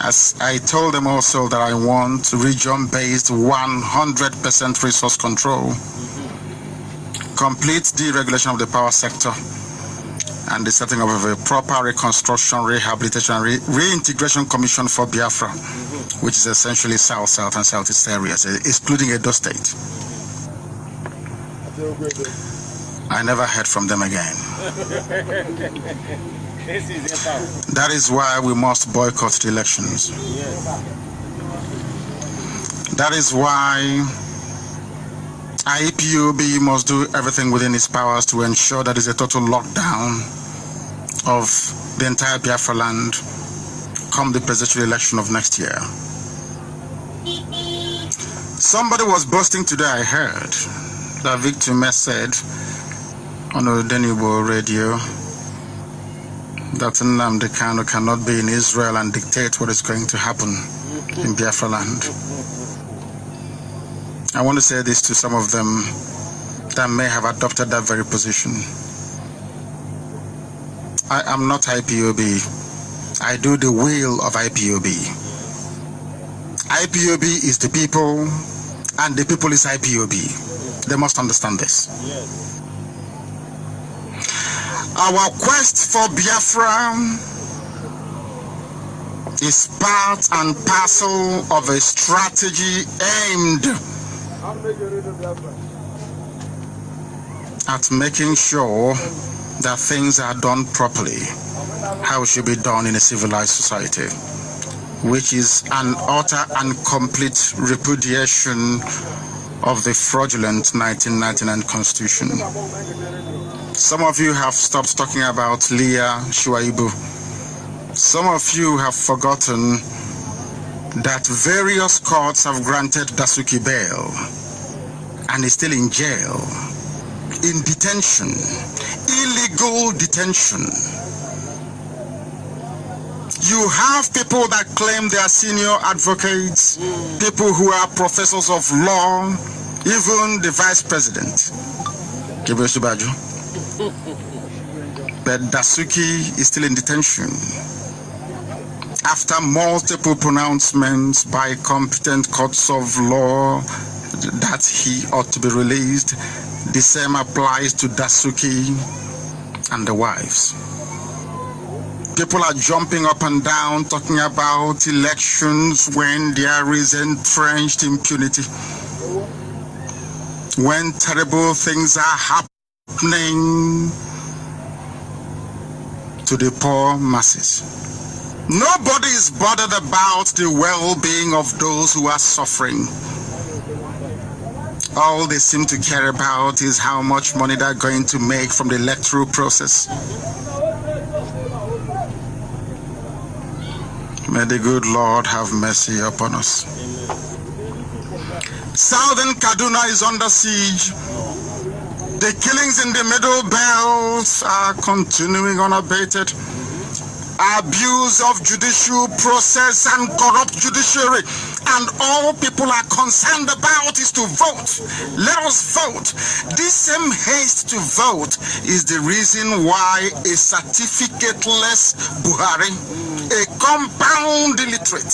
As I told them also that I want region-based 100% resource control, complete deregulation of the power sector, and the setting up of a proper reconstruction, rehabilitation, and reintegration commission for Biafra, which is essentially south, south, and southeast areas, excluding Edo State. I never heard from them again. That is why we must boycott the elections. That is why IPOB must do everything within its powers to ensure that there is a total lockdown of the entire Biafra land come the presidential election of next year. Somebody was boasting today, I heard, that Victor Mess said on Odenibo radio that Nnamdi Kanu cannot be in Israel and dictate what is going to happen in Biafra land. I want to say this to some of them that may have adopted that very position. I am not IPOB. I do the will of IPOB. IPOB is the people, and the people is IPOB. They must understand this. Yes. Our quest for Biafra is part and parcel of a strategy aimed at making sure that things are done properly, how it should be done in a civilized society, which is an utter and complete repudiation of the fraudulent 1999 Constitution. Some of you have stopped talking about Leah Shuaibu. Some of you have forgotten that various courts have granted Dasuki bail and is still in jail, in detention, illegal detention. You have people that claim they are senior advocates, people who are professors of law, Even the vice president, but Dasuki is still in detention after multiple pronouncements by competent courts of law that he ought to be released. The same applies to Dasuki and the wives. People are jumping up and down talking about elections when there is entrenched impunity, when terrible things are happening to the poor masses. Nobody is bothered about the well-being of those who are suffering. All they seem to care about is how much money they're going to make from the electoral process. May the good Lord have mercy upon us. Southern Kaduna is under siege. The killings in the Middle Belt are continuing unabated. Abuse of judicial process and corrupt judiciary, and all people are concerned about is to vote. Let us vote. This same haste to vote is the reason why a certificateless Buhari, a compound illiterate,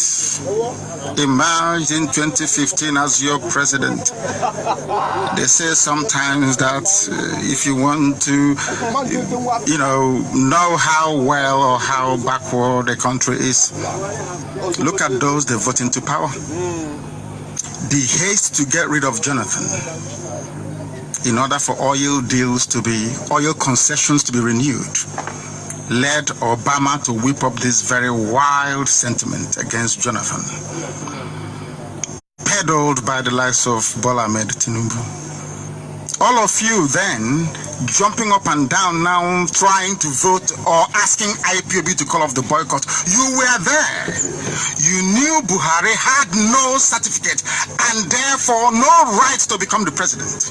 emerged in 2015 as your president. They say sometimes that if you want to, know how well or how backward the country is, look at those they vote into power. The haste to get rid of Jonathan in order for oil concessions to be renewed led Obama to whip up this very wild sentiment against Jonathan, peddled by the likes of Bola Ahmed Tinubu. All of you then jumping up and down now trying to vote or asking IPOB to call off the boycott. You were there. You knew Buhari had no certificate and therefore no right to become the president.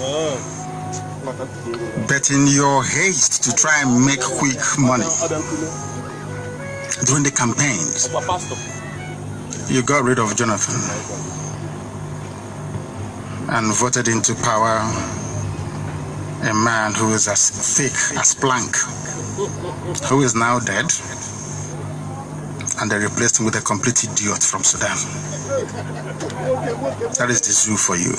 But in your haste to try and make quick money during the campaigns, you got rid of Jonathan and voted into power a man who is as thick as plank, who is now dead, and they replaced him with a complete idiot from Sudan. That is the zoo for you.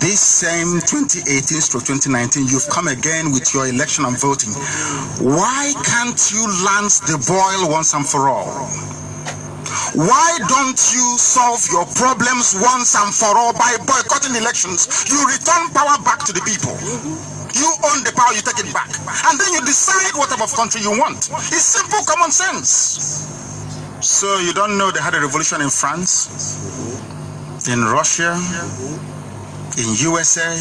This same 2018-2019, you've come again with your election and voting. Why can't you lance the boil once and for all? Why don't you solve your problems once and for all by boycotting elections? You return power back to the people. You own the power, you take it back. And then you decide what type of country you want. It's simple common sense. So you don't know they had a revolution in France, in Russia, in USA,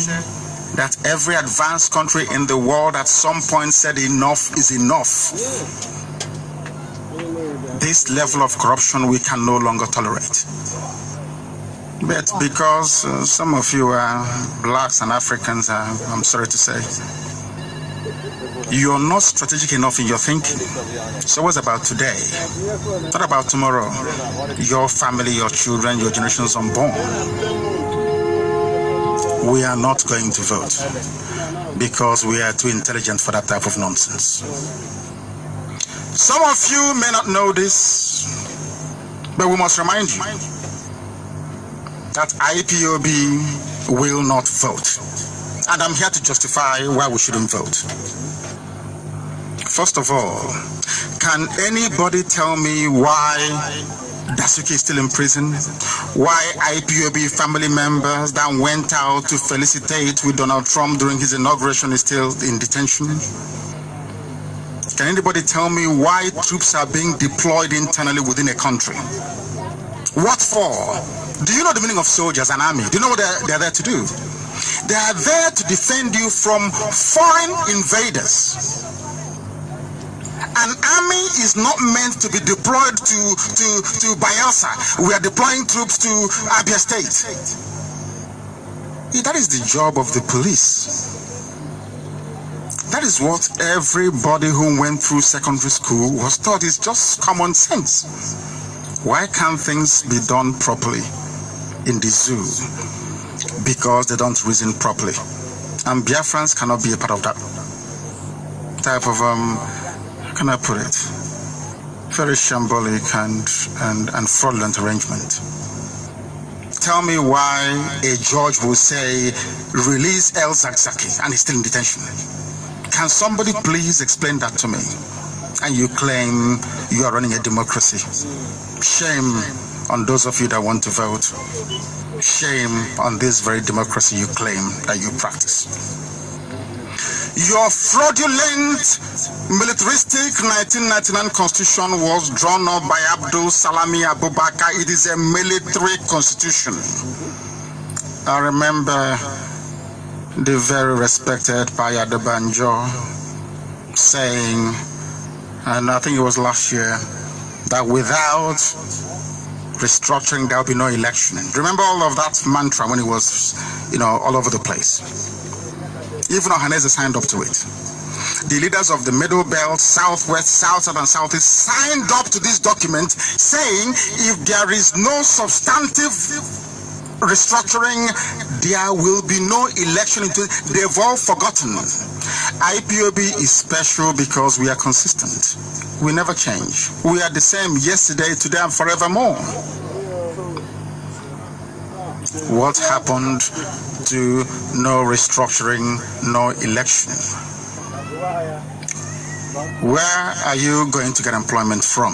that every advanced country in the world at some point said enough is enough. This level of corruption we can no longer tolerate. But because some of you are blacks and Africans, I'm sorry to say, you're not strategic enough in your thinking. So what's about today? What about tomorrow? Your family, your children, your generations unborn. We are not going to vote because we are too intelligent for that type of nonsense. Some of you may not know this, but we must remind you that IPOB will not vote. And I'm here to justify why we shouldn't vote. First of all, can anybody tell me why Dasuki is still in prison? Why IPOB family members that went out to felicitate with Donald Trump during his inauguration is still in detention? Can anybody tell me why troops are being deployed internally within a country? What for? Do you know the meaning of soldiers and army? Do you know what they're there to do? They are there to defend you from foreign invaders. An army is not meant to be deployed to Bayelsa. We are deploying troops to Abia State. That is the job of the police. That is what everybody who went through secondary school was taught. Is just common sense. Why can't things be done properly in the zoo? because they don't reason properly. And Biafrans cannot be a part of that type of, how can I put it, very shambolic and fraudulent arrangement. Tell me why a judge will say, release El Zakzaki, and he's still in detention. Can somebody please explain that to me? And you claim you are running a democracy. Shame on those of you that want to vote. Shame on this very democracy you claim that you practice. Your fraudulent, militaristic 1999 constitution was drawn up by Abdul Salami Abubakar. It is a military constitution. I remember the very respected Paya Banjo saying, and I think it was last year, that without restructuring there will be no election. Remember all of that mantra when it was, all over the place. Even Ohanese signed up to it. The leaders of the Middle Belt, Southwest, South, and Southeast signed up to this document saying if there is no substantive restructuring, there will be no election. They've all forgotten. IPOB is special because we are consistent. We never change. We are the same yesterday, today, and forevermore. What happened to no restructuring, no election? Where are you going to get employment from?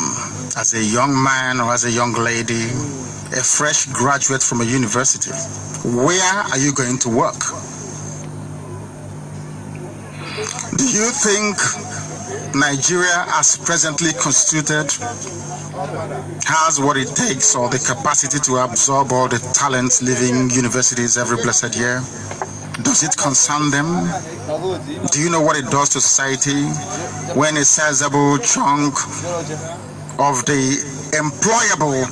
As a young man or as a young lady, a fresh graduate from a university, where are you going to work? Do you think Nigeria, as presently constituted, has what it takes or the capacity to absorb all the talents leaving universities every blessed year? Does it concern them? Do you know what it does to society when a sizable chunk of the employable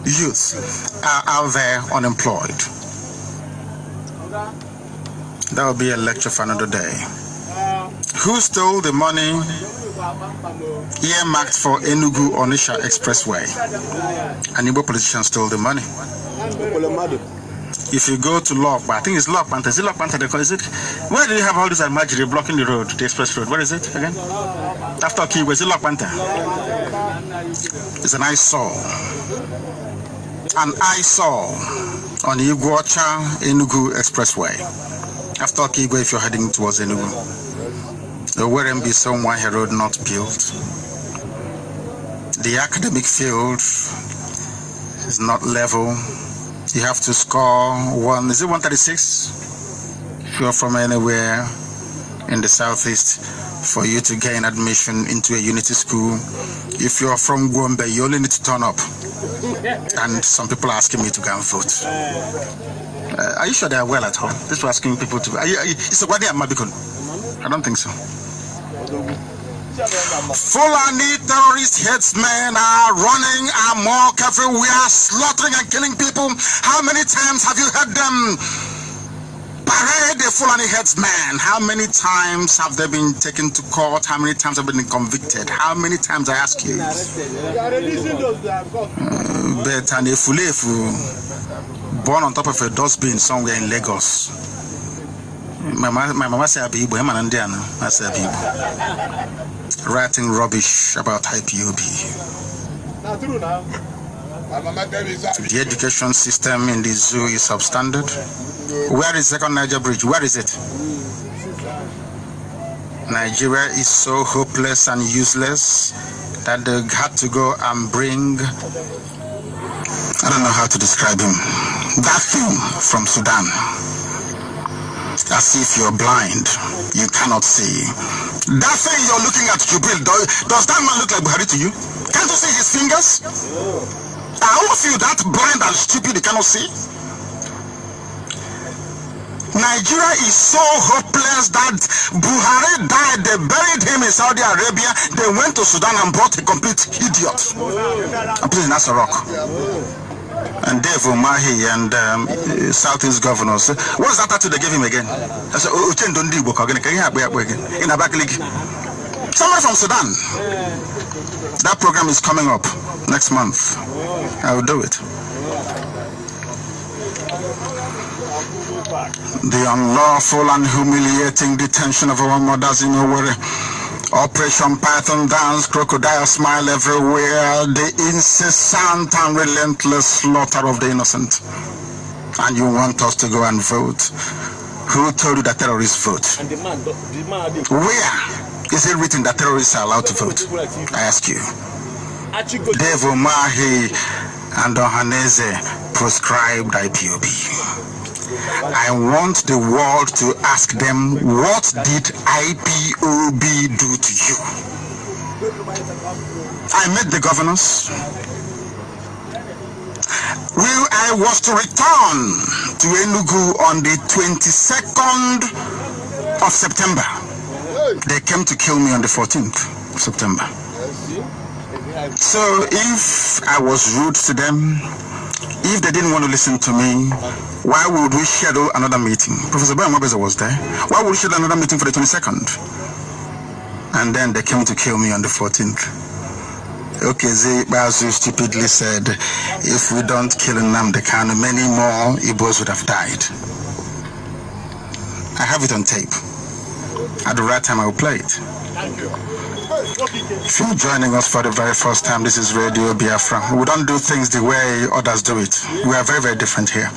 youth are out there unemployed? That will be a lecture for another day. Who stole the money earmarked for Enugu Onisha Expressway? An Igbo politician stole the money. If you go to Lokpa, I think it's Lokpanta. Is it Lokpanta? Is it? Where do you have all this Almajiri blocking the road, the express road? Where is it again? After Kiwe, is it Lokpanta? It's an eyesore. An eyesore on the Iguacha Enugu Expressway. After Kiwe, if you're heading towards Enugu. The Werembi Wire Road not built. The academic field is not level. You have to score 136? If you're from anywhere in the southeast, for you to gain admission into a unity school. If you're from Gombe, you only need to turn up. And some people are asking me to go and vote. Are you sure they are well at home? This was asking people to. It's a Wadi Amabikon. I don't think so. Fulani terrorist headsmen are running amok everywhere, slaughtering and killing people. How many times have you heard them parade the Fulani headsmen? How many times have they been taken to court? How many times have they been convicted? How many times, I ask you? But an Efulefu born on top of a dustbin somewhere in Lagos. My mama said Abibu, I said Abibu. Writing rubbish about IPOB. The education system in the zoo is substandard. Where is Second Niger Bridge? Where is it? Nigeria is so hopeless and useless that they had to go and bring, I don't know how to describe him, that thing from Sudan. As if you're blind, you cannot see. That thing you're looking at, Jubil, does that man look like Buhari to you? Can't you see his fingers? Are all of you that blind and stupid you cannot see? Nigeria is so hopeless that Buhari died, they buried him in Saudi Arabia, they went to Sudan and brought a complete idiot and put him in Asarok. And Dave Umahi and Southeast governors. What's that tattoo they gave him again? I said, in a back league. Someone from Sudan. That program is coming up next month. I will do it. The unlawful and humiliating detention of our mothers in Owerri, Operation Python dance, crocodile smile everywhere, the incessant and relentless slaughter of the innocent. And you want us to go and vote? Who told you that terrorists vote? Where is it written that terrorists are allowed to vote? I ask you. Dave Umahi and Ohaneze proscribed IPOB. I want the world to ask them, what did IPOB do to you? I met the governors. I was to return to Enugu on the 22nd of September. They came to kill me on the 14th of September. So if I was rude to them, if they didn't want to listen to me, why would we schedule another meeting? Professor Brian Mabeza was there. Why would we schedule another meeting for the 22nd? And then they came to kill me on the 14th. Okay, Bazu stupidly said, if we don't kill Nnamdi Kanu, many more Igbos would have died. I have it on tape. At the right time, I will play it. If you're joining us for the very first time, this is Radio Biafra. We don't do things the way others do it. We are very, very different here.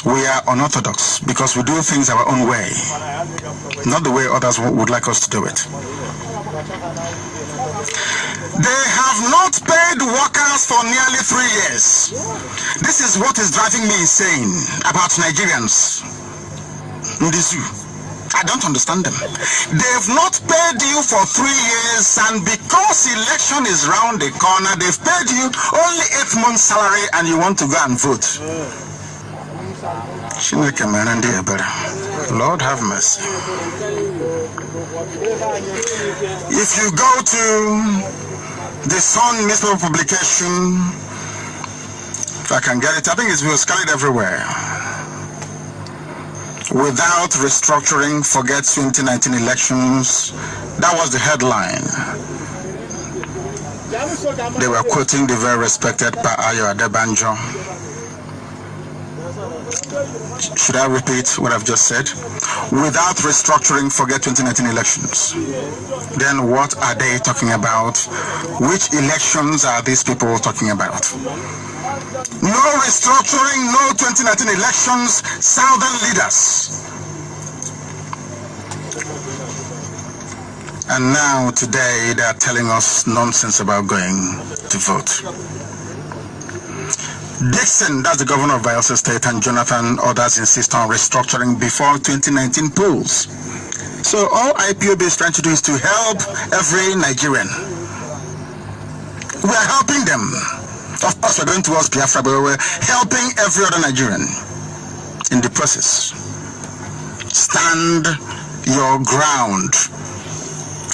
We are unorthodox because we do things our own way, not the way others would like us to do it. They have not paid workers for nearly 3 years. This is what is driving me insane about Nigerians in the zoo. I don't understand them. They've not paid you for 3 years, and because election is round the corner, they've paid you only 8 months' salary, and you want to go and vote. Lord have mercy. If you go to the Sun newspaper publication, if I can get it, I think it was carried everywhere. Without restructuring, forget 2019 elections. That was the headline. They were quoting the very respected Pa Ayo Adebanjo. Should I repeat what I've just said? Without restructuring, forget 2019 elections. Then what are they talking about? Which elections are these people talking about? No restructuring, no 2019 elections, southern leaders. And now today they are telling us nonsense about going to vote. Dixon, that's the governor of Bayelsa State, and Jonathan, others insist on restructuring before 2019 polls. So all IPOB is trying to do is to help every Nigerian. We are helping them. Of course, we're going towards Biafra, but we're helping every other Nigerian in the process. Stand your ground.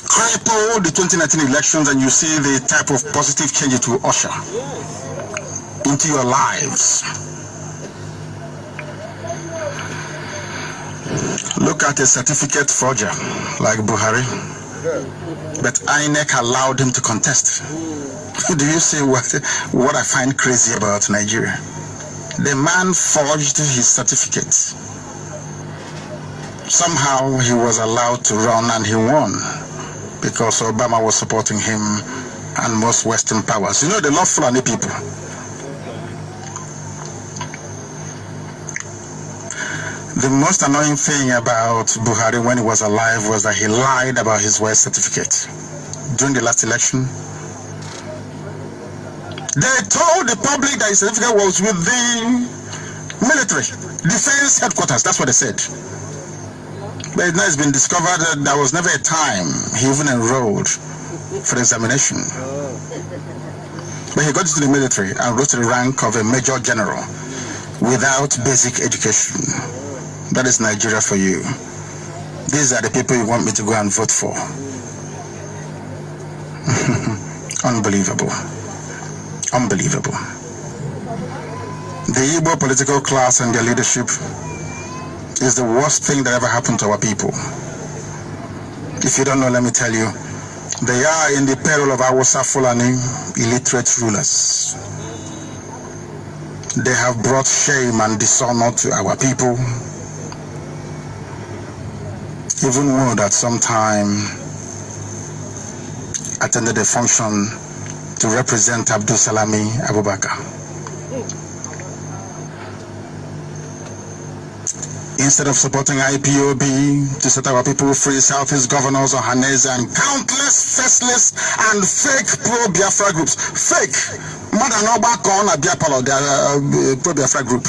Cripple the 2019 elections, and you see the type of positive change it will usher into your lives. Look at a certificate forger like Buhari, but INEC allowed him to contest. Do you see what I find crazy about Nigeria? The man forged his certificate. Somehow he was allowed to run and he won because Obama was supporting him and most Western powers. You know, they love Fulani people. The most annoying thing about Buhari when he was alive was that he lied about his birth certificate. During the last election, they told the public that his certificate was with the military, defense headquarters. That's what they said. But now it's been discovered that there was never a time he even enrolled for the examination. But he got into the military and rose to the rank of a major general without basic education. That is Nigeria for you. These are the people you want me to go and vote for. Unbelievable. Unbelievable. The Igbo political class and their leadership is the worst thing that ever happened to our people. If you don't know, let me tell you, they are in the peril of Awusa Fulani illiterate rulers. They have brought shame and dishonor to our people. Even one that sometime attended a function to represent Abdul Salami Abubakar. Instead of supporting IPOB to set our people free, Southeast governors, Ohanese, and countless faceless and fake pro-Biafra groups. Fake. Madanobakon Abiapalo, they are pro-Biafra group.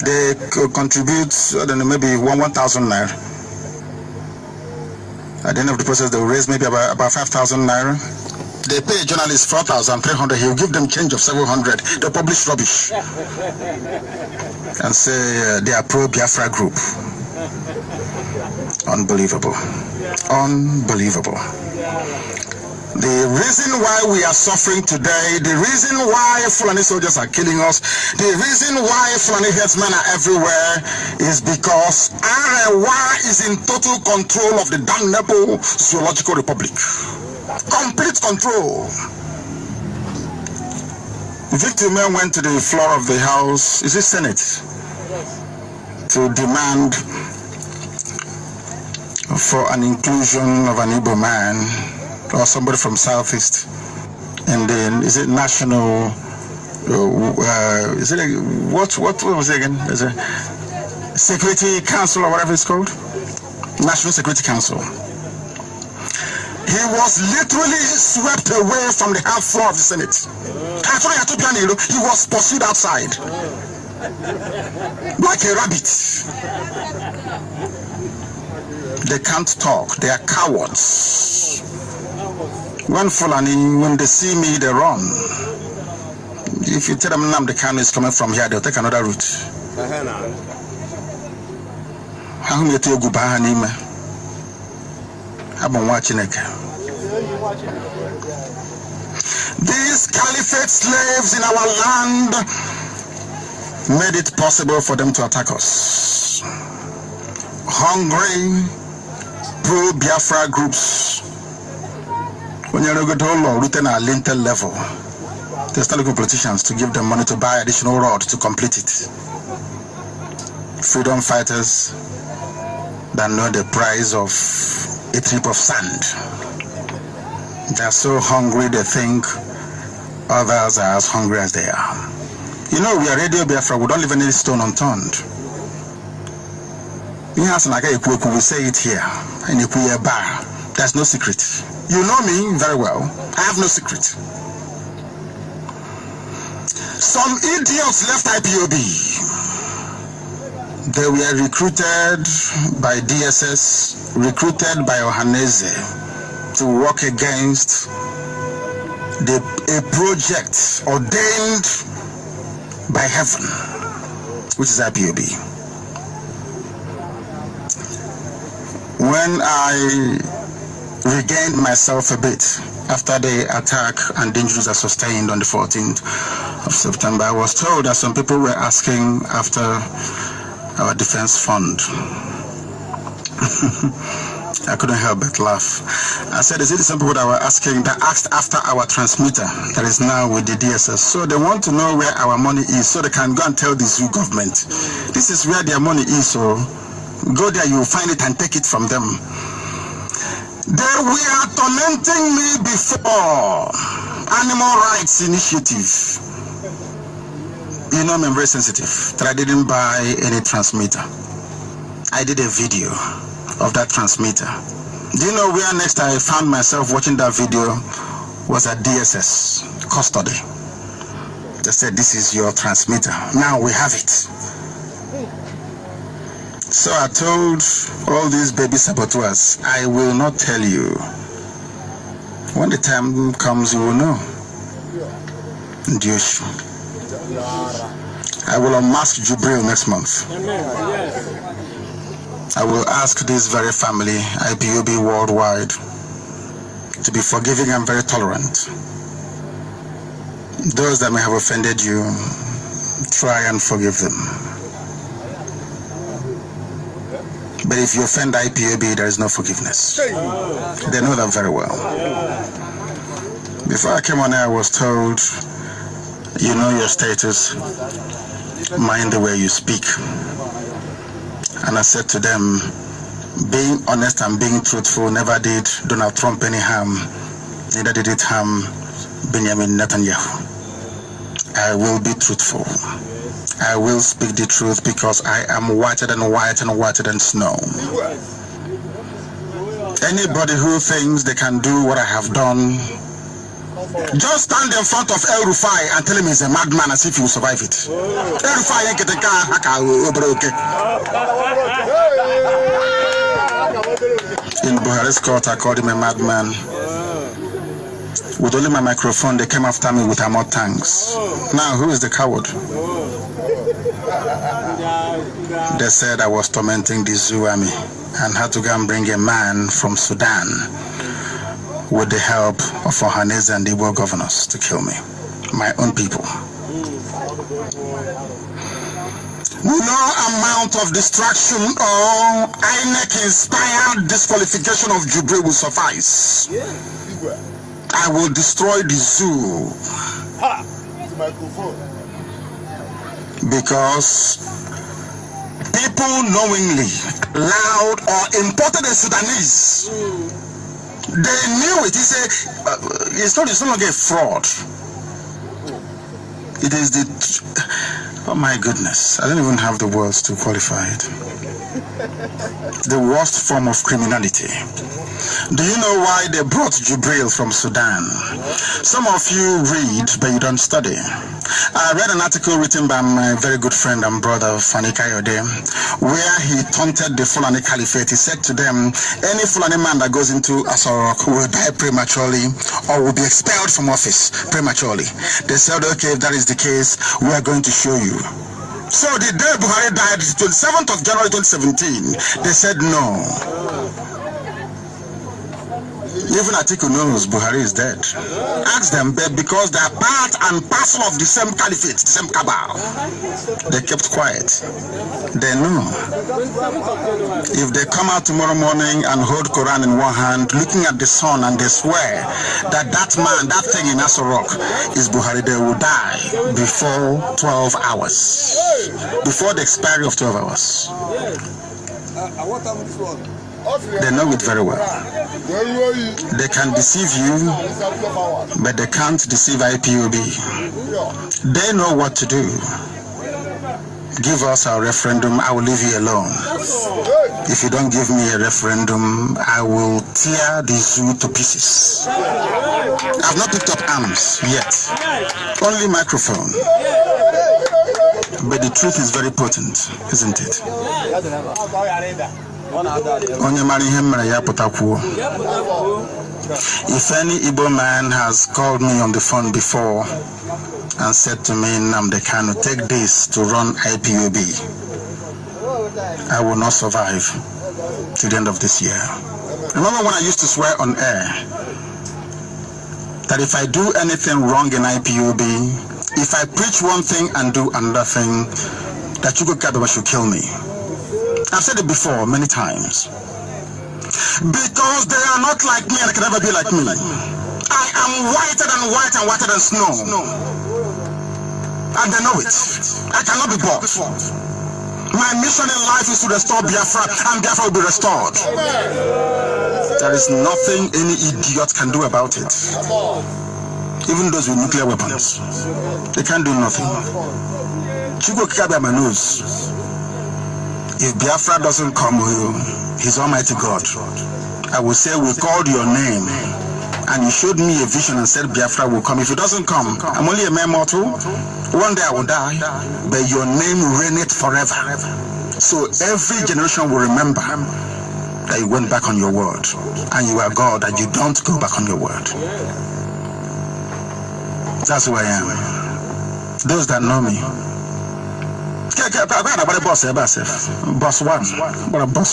They contribute, I don't know, maybe 1,000 naira. At the end of the process, they will raise maybe about 5,000 naira. They pay journalists 4,300. He will give them change of 700. They publish rubbish and say they are pro-Biafra group. Unbelievable. Unbelievable. The reason why we are suffering today, the reason why Fulani soldiers are killing us, the reason why Fulani headsmen are everywhere is because Arewa is in total control of the damnable Zoological Republic. Complete control. Victor Men went to the floor of the House, is it Senate, to demand for an inclusion of an Igbo man or somebody from Southeast, and then is it national? Is it what was it again? Is it Security Council or whatever it's called? National Security Council. He was literally swept away from the half floor of the Senate. He was pursued outside like a rabbit. They can't talk. They are cowards. When Fulani, when they see me, they run. If you tell them Nnamdi Kanu is coming from here, they'll take another route. These caliphate slaves in our land made it possible for them to attack us. Hungry, pro-Biafra groups. When you're going to law, written at lintel level, they start looking for politicians to give them money to buy additional road to complete it. Freedom fighters that know the price of a trip of sand. They're so hungry they think others are as hungry as they are. You know, we are Radio Biafra, we don't leave any stone unturned. We say it here, in a bar. There's no secret. You know me very well. I have no secret. Some idiots left IPOB. They were recruited by DSS, recruited by Ohanese to work against a project ordained by heaven, which is IPOB. When I regained myself a bit after the attack and the injuries I sustained on the 14th of September, I was told that some people were asking after our defense fund. I couldn't help but laugh. I said, is it the same people that were asking, that asked after our transmitter that is now with the DSS? So they want to know where our money is so they can go and tell the zoo government, this is where their money is, so go there, you will find it and take it from them. They were tormenting me before. Animal Rights Initiative. You know, I'm very sensitive that I didn't buy any transmitter. I did a video of that transmitter. Do you know where next I found myself watching that video was at DSS custody. They said, this is your transmitter. Now we have it. So I told all these baby saboteurs, I will not tell you. When the time comes, you will know. I will unmask Jubril next month. I will ask this very family, IPOB worldwide, to be forgiving and very tolerant. Those that may have offended you, try and forgive them. But if you offend IPOB, there is no forgiveness. They know that very well. Before I came on air, I was told You know your status. Mind the way you speak. And I said to them, being honest and being truthful never did Donald Trump any harm. Neither did it harm Benjamin Netanyahu. I will be truthful. I will speak the truth because I am whiter than white and whiter than snow. Anybody who thinks they can do what I have done, just stand in front of El Rufai and tell him he's a madman as if he will survive it. El Rufai ain't get a car. In Buhari's court, I called him a madman. With only my microphone, they came after me with armored tanks. Now, who is the coward? They said I was tormenting the zoo army and had to go and bring a man from Sudan with the help of Ohanese and Igbo governors to kill me. My own people. No amount of distraction or INEC-inspired disqualification of Jubilee will suffice. I will destroy the zoo. Because people knowingly, loud or imported a Sudanese, they knew it. It's no longer a fraud. It is the... Oh my goodness, I don't even have the words to qualify it. The worst form of criminality. Do you know why they brought Jubril from Sudan? Some of you read, but you don't study. I read an article written by my very good friend and brother, Fani Kayode, where he taunted the Fulani Caliphate. He said to them, any Fulani man that goes into Asorok will die prematurely or will be expelled from office prematurely. They said, okay, if that is the case, we are going to show you. So the day Buhari died, 27th of January 2017, they said no. Even Atiku knows Buhari is dead. Ask them, because they are part and parcel of the same caliphate, the same cabal. They kept quiet. They know. If they come out tomorrow morning and hold Quran in one hand, looking at the sun, and they swear that that man, that thing in Asorok is Buhari, they will die before 12 hours. Before the expiry of 12 hours. They know it very well. They can deceive you, but they can't deceive IPOB. They know what to do. Give us our referendum, I will leave you alone. If you don't give me a referendum, I will tear the zoo to pieces. I've not picked up arms yet. Only microphone. But the truth is very potent, isn't it? If any Igbo man has called me on the phone before and said to me, Nnamdi Kanu, take this to run IPOB, I will not survive to the end of this year. Remember when I used to swear on air that if I do anything wrong in IPOB, if I preach one thing and do another thing, that Chukwuka Kabeba should kill me. I've said it before many times. Because they are not like me and they can never be like me. I am whiter than white and whiter than snow. And they know it. I cannot be bought. My mission in life is to restore Biafra, and Biafra will be restored. There is nothing any idiot can do about it. Even those with nuclear weapons. They can't do nothing. Chukwuka Kabeba knows. If Biafra doesn't come, His Almighty God, I will say, we called your name, and you showed me a vision and said Biafra will come. If it doesn't come, I'm only a mere mortal. One day I will die, but your name reigneth forever. So every generation will remember that you went back on your word, and you are God, and you don't go back on your word. That's who I am. Those that know me. Boss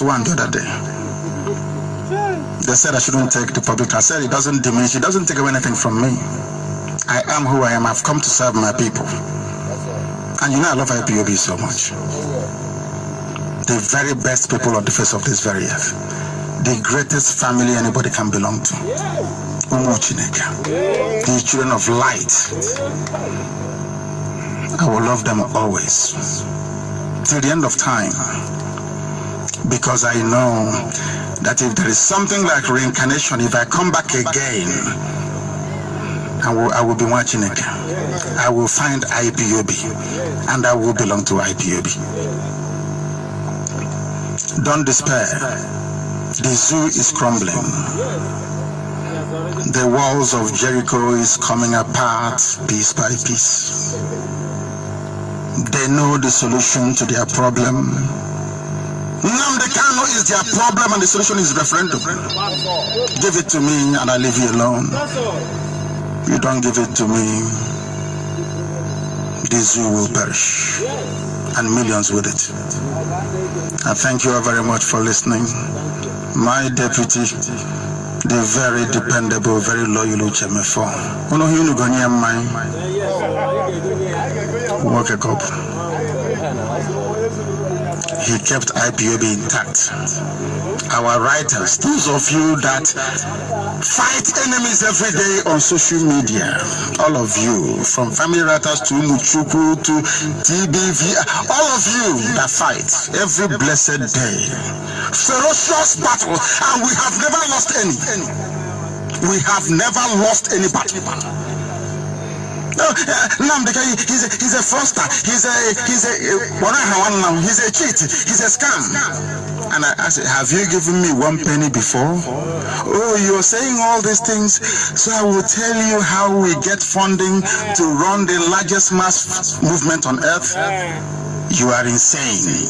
one the other day. They said I shouldn't take the public. I said it doesn't diminish, it doesn't take away anything from me. I am who I am. I've come to serve my people. And you know I love IPOB so much. The very best people on the face of this very earth. The greatest family anybody can belong to. The children of light. I will love them always, till the end of time, because I know that if there is something like reincarnation, if I come back again, I will be watching it. I will find IPOB, and I will belong to IPOB. Don't despair. The zoo is crumbling. The walls of Jericho is coming apart piece by piece. They know the solution to their problem. Nnamdi Kanu is their problem, and the solution is referendum. Give it to me and I leave you alone. You don't give it to me, the zoo will perish, and millions with it. I thank you all very much for listening. My deputy, the very dependable, very loyal Uchemefo. Work a cup. He kept IPOB intact. Our writers, those of you that fight enemies every day on social media, all of you, from family writers to Muchuku to TBV, all of you that fight every blessed day, ferocious battle, and we have never lost any. We have never lost any battle. Nnamdi, he's a fraudster, he's a cheat, he's a scam. And I said, have you given me 1 penny before? Oh, you're saying all these things, so I will tell you how we get funding to run the largest mass movement on earth. You are insane.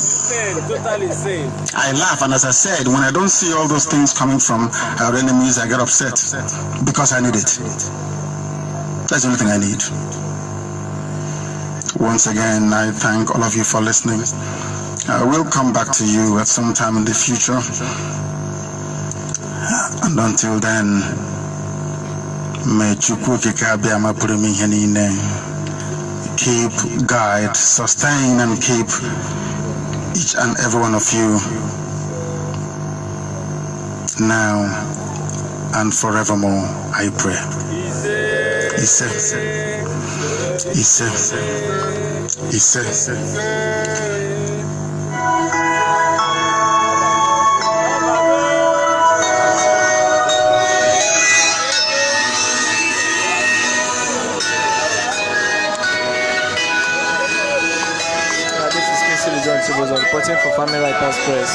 Totally insane. I laugh, and as I said, when I don't see all those things coming from our enemies, I get upset because I need it. That's the only thing I need. Once again, I thank all of you for listening. I will come back to you at some time in the future. And until then, may Chukwu Kikabia Mapurimi Henine keep, guide, sustain, and keep each and every one of you now and forevermore, I pray. Ise. Reporting for Family Writers Press.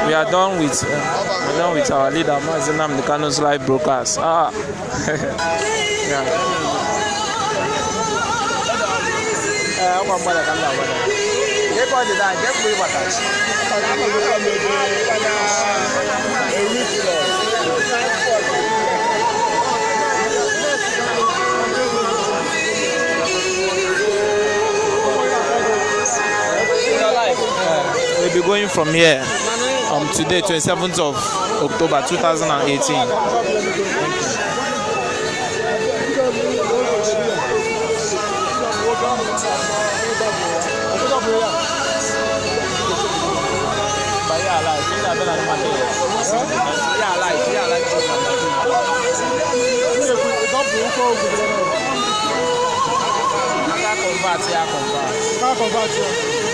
We are done with our leader Mazi Nnamdi Kanu's live broadcast. Yeah. We'll be going from here today, 27th of October 2018. Convert.